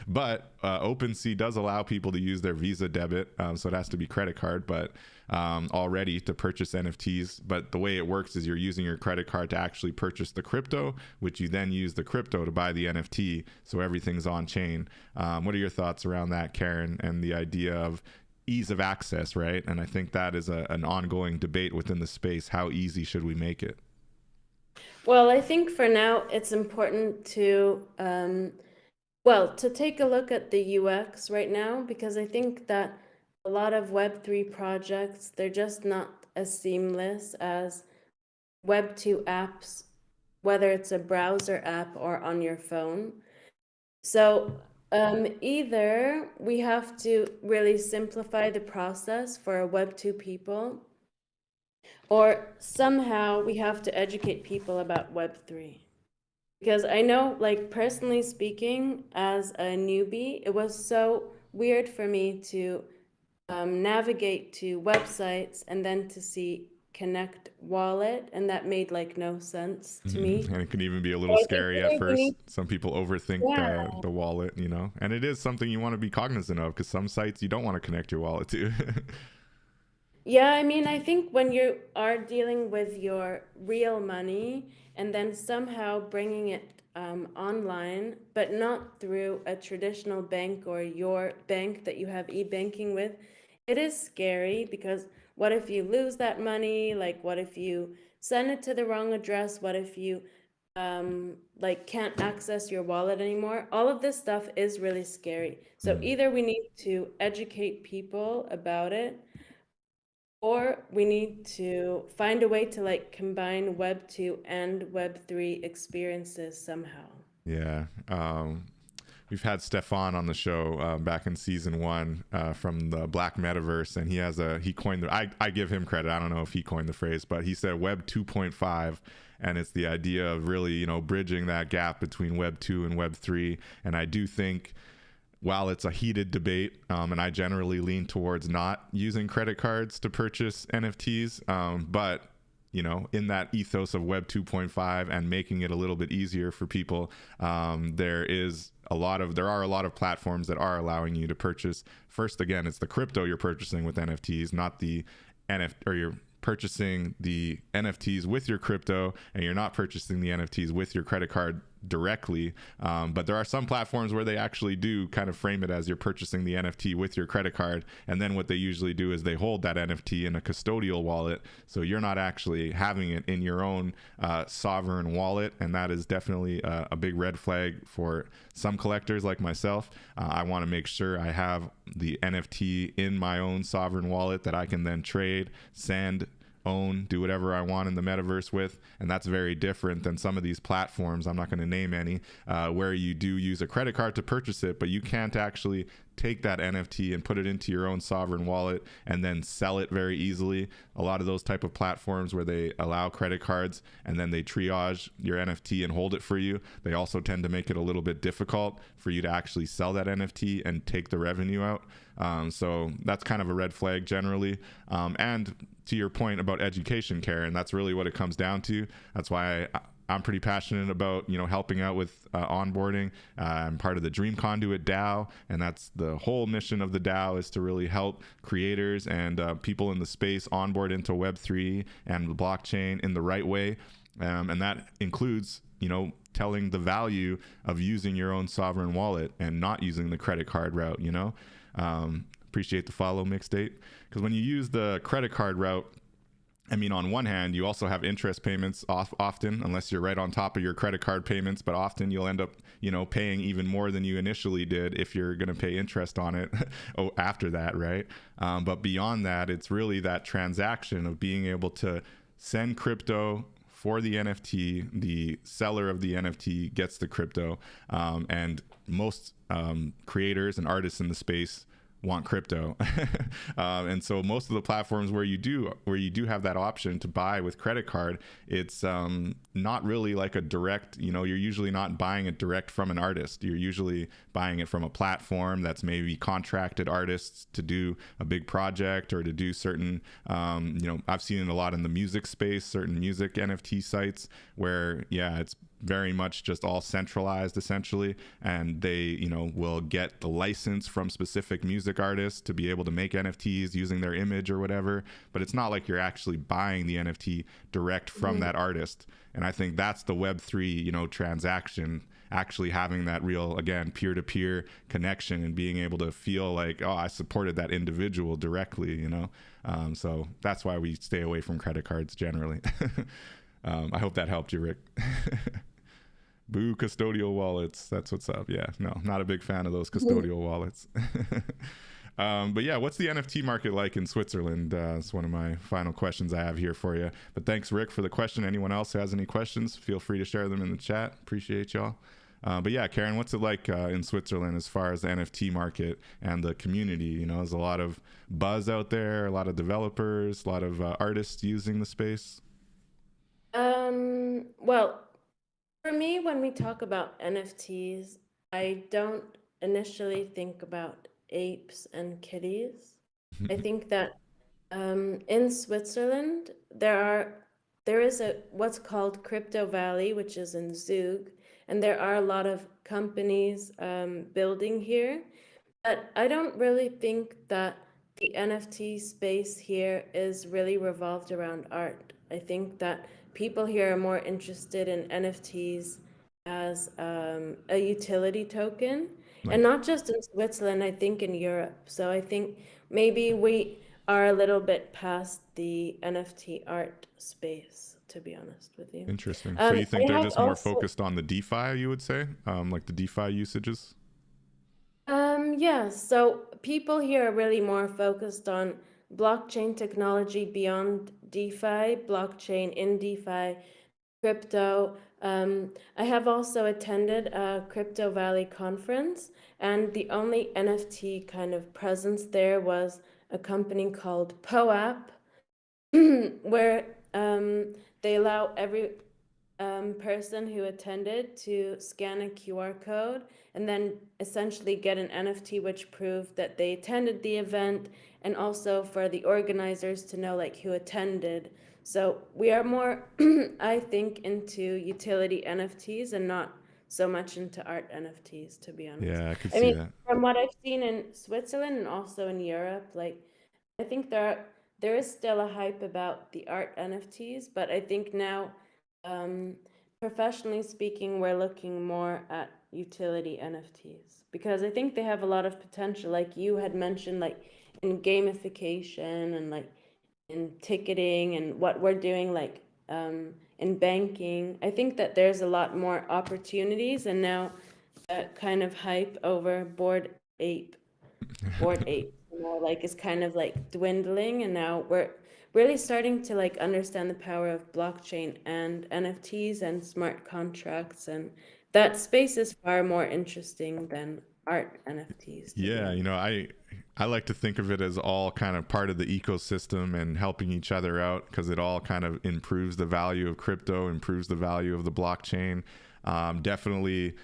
but OpenSea does allow people to use their Visa debit, so it has to be credit card, but already to purchase NFTs. But the way it works is you're using your credit card to actually purchase the crypto, which you then use the crypto to buy the NFT, so everything's on chain. What are your thoughts around that, Karen, and the idea of ease of access, right? And I think that is an ongoing debate within the space. How easy should we make it? Well, I think for now it's important to to take a look at the UX right now, because I think that a lot of Web3 projects, they're just not as seamless as Web2 apps, whether it's a browser app or on your phone. So either we have to really simplify the process for Web2 people, or somehow we have to educate people about Web3. Because I know, like, personally speaking, as a newbie, it was so weird for me to navigate to websites and then to see Connect Wallet, and that made like no sense to me. And it can even be a So little I think scary at either we first. need, Some people overthink yeah, the wallet, you know, and it is something you want to be cognizant of because some sites you don't want to connect your wallet to. yeah, I mean, I think when you are dealing with your real money and then somehow bringing it online, but not through a traditional bank or your bank that you have e-banking with, it is scary because what if you lose that money? Like, what if you send it to the wrong address? What if you like can't access your wallet anymore? All of this stuff is really scary. So either we need to educate people about it, or we need to find a way to like combine Web2 and Web3 experiences somehow. Yeah. We've had Stefan on the show back in season 1 from the Black Metaverse, and he coined I give him credit. I don't know if he coined the phrase, but he said Web 2.5, and it's the idea of really, you know, bridging that gap between Web 2 and Web 3. And I do think, while it's a heated debate, and I generally lean towards not using credit cards to purchase NFTs, but you know, in that ethos of Web 2.5 and making it a little bit easier for people, there are a lot of platforms that are allowing you to purchase. First, again, it's the crypto you're purchasing with NFTs, not the or you're purchasing the NFTs with your crypto, and you're not purchasing the NFTs with your credit card directly. But there are some platforms where they actually do kind of frame it as you're purchasing the NFT with your credit card. And then what they usually do is they hold that NFT in a custodial wallet. So you're not actually having it in your own sovereign wallet. And that is definitely a big red flag for some collectors like myself. I want to make sure I have the NFT in my own sovereign wallet that I can then trade, send, own, do whatever I want in the metaverse with. And that's very different than some of these platforms, I'm not going to name any, where you do use a credit card to purchase it, but you can't actually take that NFT and put it into your own sovereign wallet and then sell it very easily. A lot of those type of platforms where they allow credit cards and then they triage your NFT and hold it for you, they also tend to make it a little bit difficult for you to actually sell that NFT and take the revenue out. So that's kind of a red flag generally. And to your point about education, Karen, that's really what it comes down to. That's why I'm pretty passionate about, you know, helping out with onboarding. I'm part of the Dream Conduit DAO, and that's the whole mission of the DAO, is to really help creators and people in the space onboard into Web3 and the blockchain in the right way. And that includes, you know, telling the value of using your own sovereign wallet and not using the credit card route, you know. Appreciate the follow, Mixdate, because when you use the credit card route, I mean, on one hand, you also have interest payments often, unless you're right on top of your credit card payments, but often you'll end up, you know, paying even more than you initially did if you're going to pay interest on it after that, right? But beyond that, it's really that transaction of being able to send crypto for the NFT, the seller of the NFT gets the crypto, and most creators and artists in the space want crypto. And so most of the platforms where you do have that option to buy with credit card, it's not really like a direct, you know, you're usually not buying it direct from an artist. You're usually buying it from a platform that's maybe contracted artists to do a big project or to do certain, you know, I've seen it a lot in the music space, certain music NFT sites where, yeah, it's very much just all centralized essentially, and they, you know, will get the license from specific music artists to be able to make NFTs using their image or whatever, but it's not like you're actually buying the NFT direct from that artist. And I think that's the Web3, you know, transaction, actually having that real, again, peer-to-peer connection and being able to feel like, oh, I supported that individual directly, you know. So that's why we stay away from credit cards generally. I hope that helped you, Rick. Boo custodial wallets. That's what's up. Yeah, no, not a big fan of those custodial wallets. But yeah, what's the NFT market like in Switzerland? It's one of my final questions I have here for you. But thanks, Rick, for the question. Anyone else who has any questions, feel free to share them in the chat. Appreciate y'all. But yeah, Karen, what's it like in Switzerland as far as the NFT market and the community? You know, there's a lot of buzz out there, a lot of developers, a lot of artists using the space. Well, for me, when we talk about NFTs, I don't initially think about apes and kitties. I think that in Switzerland there is a what's called Crypto Valley, which is in Zug, and there are a lot of companies building here. But I don't really think that the NFT space here is really revolved around art. I think that people here are more interested in NFTs as a utility token, and not just in Switzerland, I think in Europe. So I think maybe we are a little bit past the NFT art space, to be honest with you. Interesting. So you think I they're have just more also, focused on the DeFi, you would say, like the DeFi usages? yeah, so people here are really more focused on blockchain technology beyond DeFi, blockchain in DeFi, crypto. I have also attended a Crypto Valley conference, and the only NFT kind of presence there was a company called POAP, where they allow every person who attended to scan a QR code and then essentially get an NFT which proved that they attended the event, and also for the organizers to know like who attended. So we are more, I think, into utility NFTs and not so much into art NFTs, to be honest. Yeah, I could I see mean, that. from what I've seen in Switzerland and also in Europe, like I think there is still a hype about the art NFTs, but I think now, professionally speaking, we're looking more at utility NFTs because I think they have a lot of potential, like you had mentioned, like in gamification and like in ticketing and what we're doing, like in banking. I think that there's a lot more opportunities, and now that kind of hype over board ape, like is kind of like dwindling, and now we're really starting to like understand the power of blockchain and NFTs and smart contracts, and that space is far more interesting than art NFTs, to be Yeah, you honest. know, I like to think of it as all kind of part of the ecosystem and helping each other out because it all kind of improves the value of crypto, improves the value of the blockchain. Definitely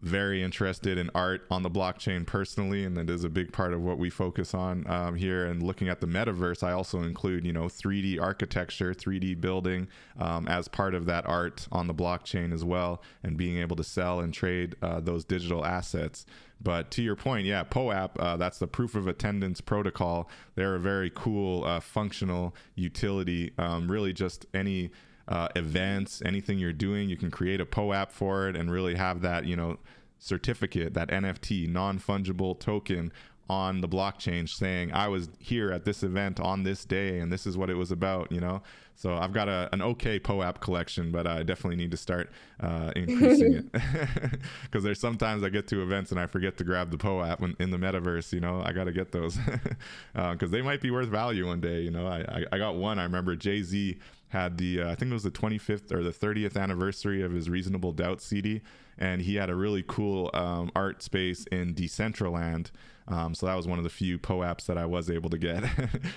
very interested in art on the blockchain personally, and that is a big part of what we focus on here. And looking at the metaverse, I also include, you know, 3D architecture, 3D building as part of that art on the blockchain as well, and being able to sell and trade those digital assets. But to your point, yeah, POAP, that's the proof of attendance protocol. They're a very cool, functional utility. Really just any events, anything you're doing, you can create a POAP for it and really have that, you know, certificate, that NFT, non-fungible token on the blockchain saying I was here at this event on this day and this is what it was about, you know. So I've got an okay POAP collection, but I definitely need to start increasing it because there's sometimes I get to events and I forget to grab the POAP in the metaverse, you know. I got to get those because they might be worth value one day, you know. I got one. I remember Jay-Z had the I think it was the 25th or the 30th anniversary of his Reasonable Doubt CD, and he had a really cool art space in Decentraland. So that was one of the few POAPs that I was able to get.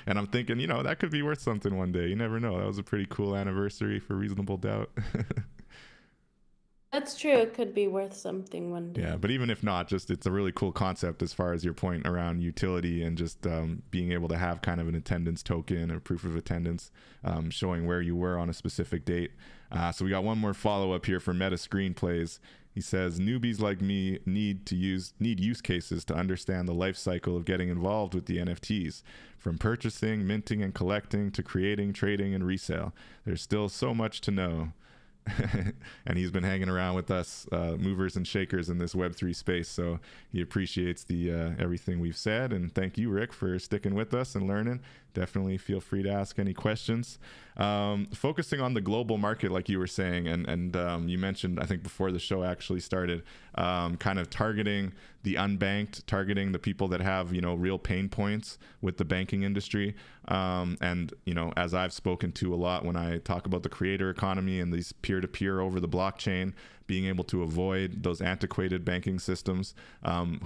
And I'm thinking, you know, that could be worth something one day. You never know. That was a pretty cool anniversary for Reasonable Doubt. That's true. It could be worth something one day. Yeah, but even if not, just it's a really cool concept as far as your point around utility and just being able to have kind of an attendance token or proof of attendance showing where you were on a specific date. So we got one more follow up here for Meta Screenplays. He says newbies like me need use cases to understand the life cycle of getting involved with the NFTs, from purchasing, minting, and collecting to creating, trading, and resale. There's still so much to know. And he's been hanging around with us movers and shakers in this Web3 space, so he appreciates the everything we've said. And thank you, Rick, for sticking with us and learning. definitely feel free to ask any questions. Focusing on the global market, like you were saying, and you mentioned, I think before the show actually started, kind of targeting the unbanked, targeting the people that have, you know, real pain points with the banking industry. And, you know, as I've spoken to a lot when I talk about the creator economy and these peer-to-peer over the blockchain, being able to avoid those antiquated banking systems,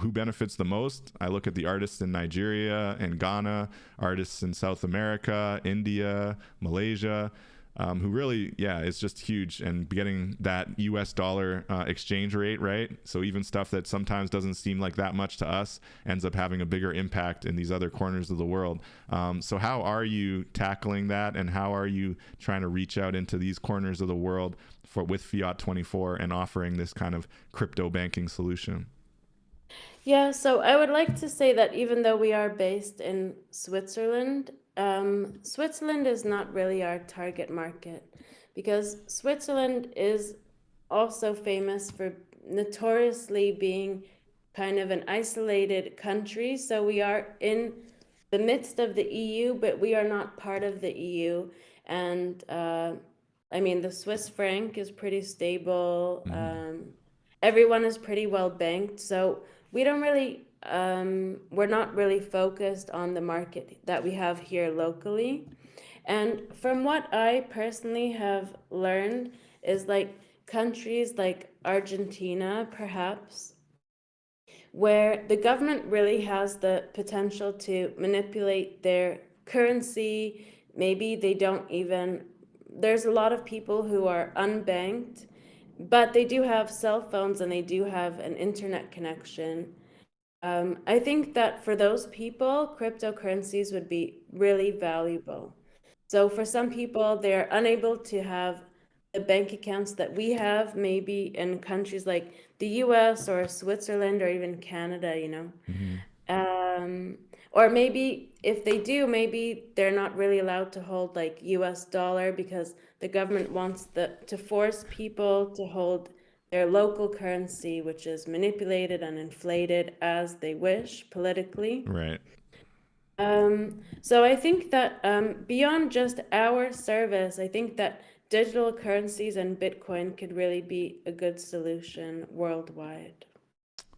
who benefits the most? I look at the artists in Nigeria and Ghana, artists in South America, India, Malaysia, who really, yeah, it's just huge. And getting that US dollar exchange rate, right? So even stuff that sometimes doesn't seem like that much to us ends up having a bigger impact in these other corners of the world. So how are you tackling that? And how are you trying to reach out into these corners of the world with Fiat24 and offering this kind of crypto banking solution? Yeah, so I would like to say that even though we are based in Switzerland, Switzerland is not really our target market, because Switzerland is also famous for notoriously being kind of an isolated country. So we are in the midst of the EU, but we are not part of the EU. And I mean, the Swiss franc is pretty stable. Everyone is pretty well banked. So we don't really, we're not really focused on the market that we have here locally. And from what I personally have learned is like countries like Argentina, perhaps, where the government really has the potential to manipulate their currency. Maybe they don't even, there's a lot of people who are unbanked, but they do have cell phones and they do have an internet connection. I think that for those people, cryptocurrencies would be really valuable. So for some people, they're unable to have the bank accounts that we have, maybe in countries like the US or Switzerland or even Canada, you know. Or maybe if they do, maybe they're not really allowed to hold like US dollar because the government wants to force people to hold their local currency, which is manipulated and inflated as they wish politically. Right. So I think that beyond just our service, I think that digital currencies and Bitcoin could really be a good solution worldwide.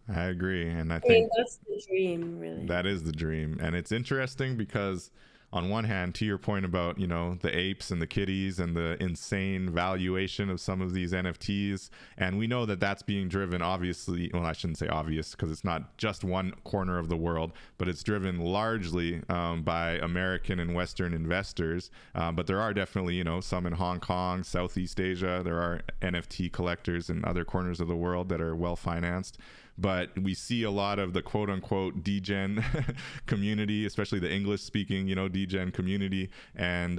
I agree. And I I mean, think that's the dream, really. that is the dream. And it's interesting because on one hand, to your point about, you know, the apes and the kitties and the insane valuation of some of these NFTs, and we know that that's being driven, obviously, well, I shouldn't say obvious because it's not just one corner of the world, but it's driven largely by American and Western investors. But there are definitely, you know, some in Hong Kong, Southeast Asia. There are NFT collectors in other corners of the world that are well financed. But we see a lot of the quote unquote degen community, especially the English speaking, you know, degen community, and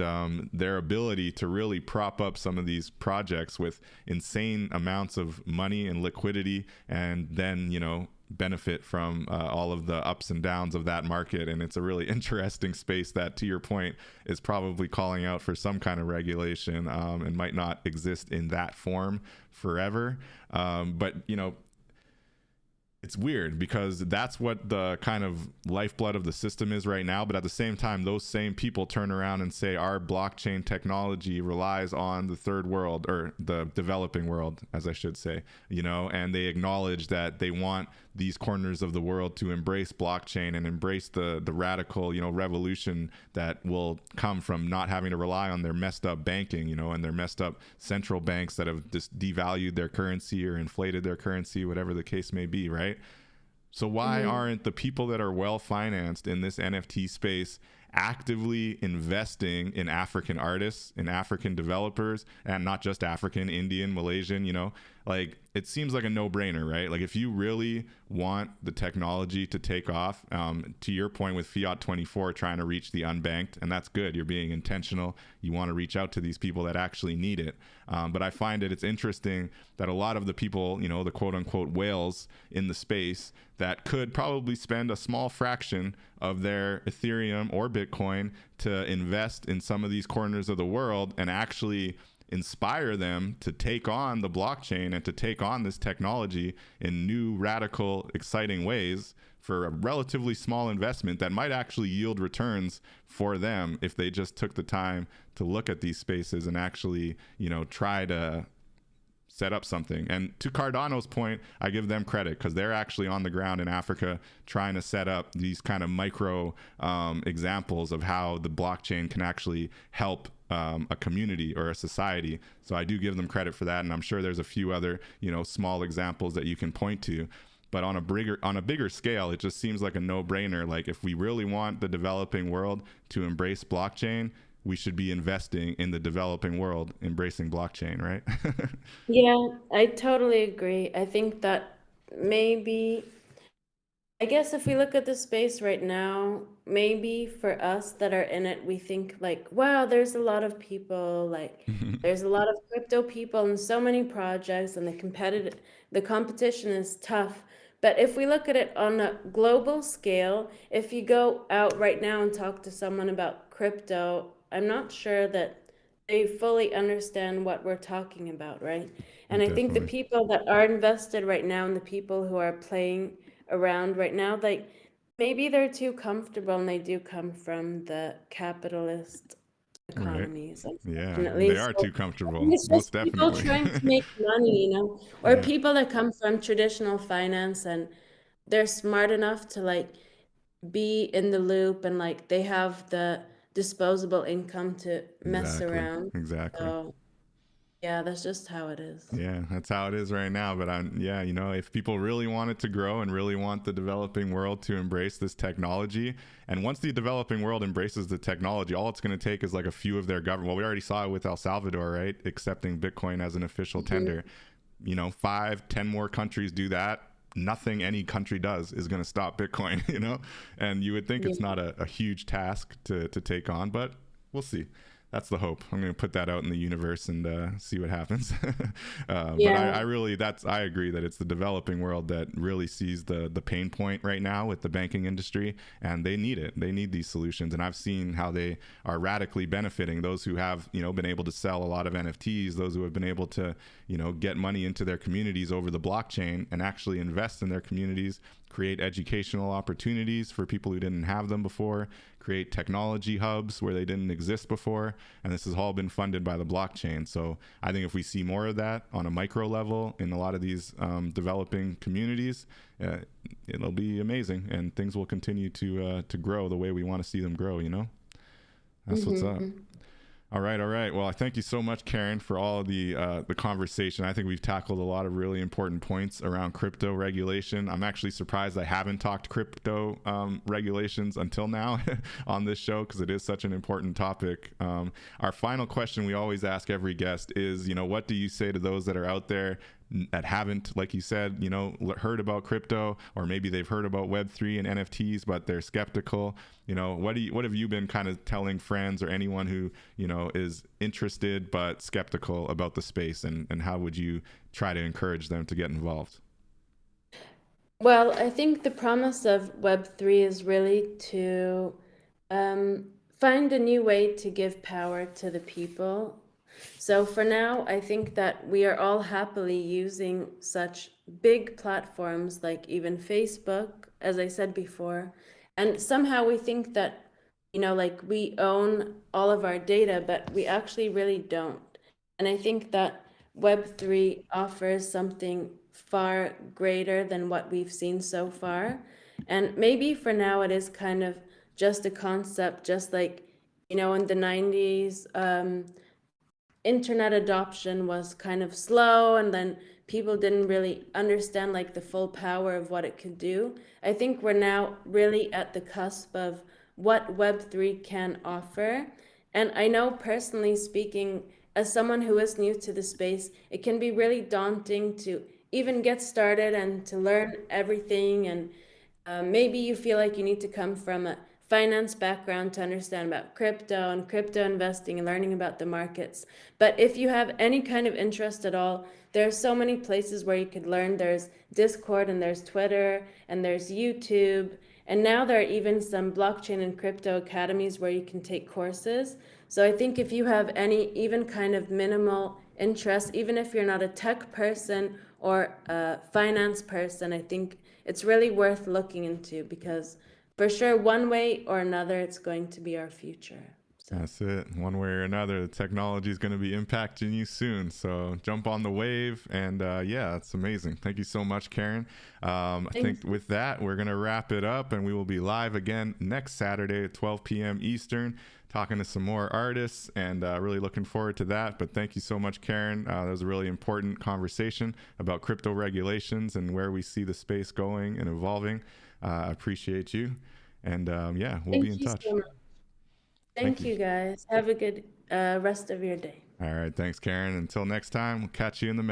their ability to really prop up some of these projects with insane amounts of money and liquidity, and then, you know, benefit from all of the ups and downs of that market. And it's a really interesting space that, to your point, is probably calling out for some kind of regulation and might not exist in that form forever. But, you know, it's weird because that's what the kind of lifeblood of the system is right now. But at the same time, those same people turn around and say our blockchain technology relies on the third world, or the developing world, as I should say, you know, and they acknowledge that they want these corners of the world to embrace blockchain and embrace the radical, you know, revolution that will come from not having to rely on their messed up banking, you know, and their messed up central banks that have just devalued their currency or inflated their currency, whatever the case may be, right? So why aren't the people that are well financed in this NFT space actively investing in African artists, in African developers, and not just African, Indian, Malaysian, you know? Like, it seems like a no-brainer, right? Like, if you really want the technology to take off, to your point with Fiat24 trying to reach the unbanked, and that's good, you're being intentional, you want to reach out to these people that actually need it. But I find it's interesting that a lot of the people, you know, the quote-unquote whales in the space that could probably spend a small fraction of their Ethereum or Bitcoin to invest in some of these corners of the world and actually inspire them to take on the blockchain and to take on this technology in new, radical, exciting ways. for a relatively small investment that might actually yield returns for them if they just took the time to look at these spaces and actually, try to set up something. And to Cardano's point, I give them credit because they're actually on the ground in Africa trying to set up these kind of micro examples of how the blockchain can actually help a community or a society. So I do give them credit for that. And I'm sure there's a few other, small examples that you can point to. But on a bigger scale, it just seems like a no-brainer. Like if we really want the developing world to embrace blockchain, we should be investing in the developing world embracing blockchain, right? Yeah, I totally agree. I think that maybe, I guess if we look at the space right now, maybe for us that are in it, we think like, wow, there's a lot of people, like there's a lot of crypto people and so many projects, and the competition is tough. But if we look at it on a global scale, if you go out right now and talk to someone about crypto, I'm not sure that they fully understand what we're talking about, right? And I think the Definitely. people that are invested right now and the people who are playing around right now, like maybe they're too comfortable and they do come from the capitalist Right. economies, Yeah, they unfortunately. are So too I think comfortable. it's Most just people definitely. trying to make money, or Yeah, people that come from traditional finance and they're smart enough to like be in the loop and like they have the disposable income to mess exactly. around. Exactly. So yeah, that's just how it is. Yeah, that's how it is right now. But yeah, if people really want it to grow and really want the developing world to embrace this technology, and once the developing world embraces the technology, all it's going to take is like a few of their government. Well, we already saw it with El Salvador, right? Accepting Bitcoin as an official Mhm. tender. 5, 10 more countries do that. Nothing any country does is going to stop Bitcoin, And you would think it's Yeah. not a huge task to take on, but we'll see. That's the hope. I'm going to put that out in the universe and see what happens. But I Yeah. really, I agree that it's the developing world that really sees the pain point right now with the banking industry, and they need it. They need these solutions, and I've seen how they are radically benefiting those who have, been able to sell a lot of NFTs, those who have been able to, get money into their communities over the blockchain and actually invest in their communities, create educational opportunities for people who didn't have them before, create technology hubs where they didn't exist before. And this has all been funded by the blockchain. So I think if we see more of that on a micro level in a lot of these developing communities, it'll be amazing, and things will continue to grow the way we want to see them grow. That's what's up. Hmm. All right, all right. Well, I thank you so much, Karen, for all of the conversation. I think we've tackled a lot of really important points around crypto regulation. I'm actually surprised I haven't talked crypto regulations until now on this show, because it is such an important topic. Our final question we always ask every guest is, what do you say to those that are out there that haven't, like you said, heard about crypto, or maybe they've heard about Web3 and NFTs, but they're skeptical? What have you been kind of telling friends or anyone who, is interested but skeptical about the space, and how would you try to encourage them to get involved? Well, I think the promise of Web3 is really to um, find a new way to give power to the people. So for now, I think that we are all happily using such big platforms like even Facebook, as I said before. And somehow we think that, like we own all of our data, but we actually really don't. And I think that Web3 offers something far greater than what we've seen so far. And maybe for now it is kind of just a concept, just like, in the 90s, internet adoption was kind of slow, and then people didn't really understand like the full power of what it could do. I think we're now really at the cusp of what Web3 can offer. And I know, personally speaking, as someone who is new to the space, it can be really daunting to even get started and to learn everything. And maybe you feel like you need to come from a finance background to understand about crypto and crypto investing and learning about the markets. But if you have any kind of interest at all, there are so many places where you could learn. There's Discord, and there's Twitter, and there's YouTube. And now there are even some blockchain and crypto academies where you can take courses. So I think if you have any even kind of minimal interest, even if you're not a tech person or a finance person, I think it's really worth looking into, because for sure, one way or another, it's going to be our future. So. That's it. One way or another, the technology is going to be impacting you soon. So jump on the wave. And yeah, it's amazing. Thank you so much, Karen. I think with that, we're going to wrap it up, and we will be live again next Saturday at 12 p.m. Eastern, talking to some more artists, and really looking forward to that. But thank you so much, Karen. That was a really important conversation about crypto regulations and where we see the space going and evolving. I appreciate you. And yeah, we'll be in touch. So much. Thank you, guys. Have a good rest of your day. All right. Thanks, Karen. Until next time, we'll catch you in the middle.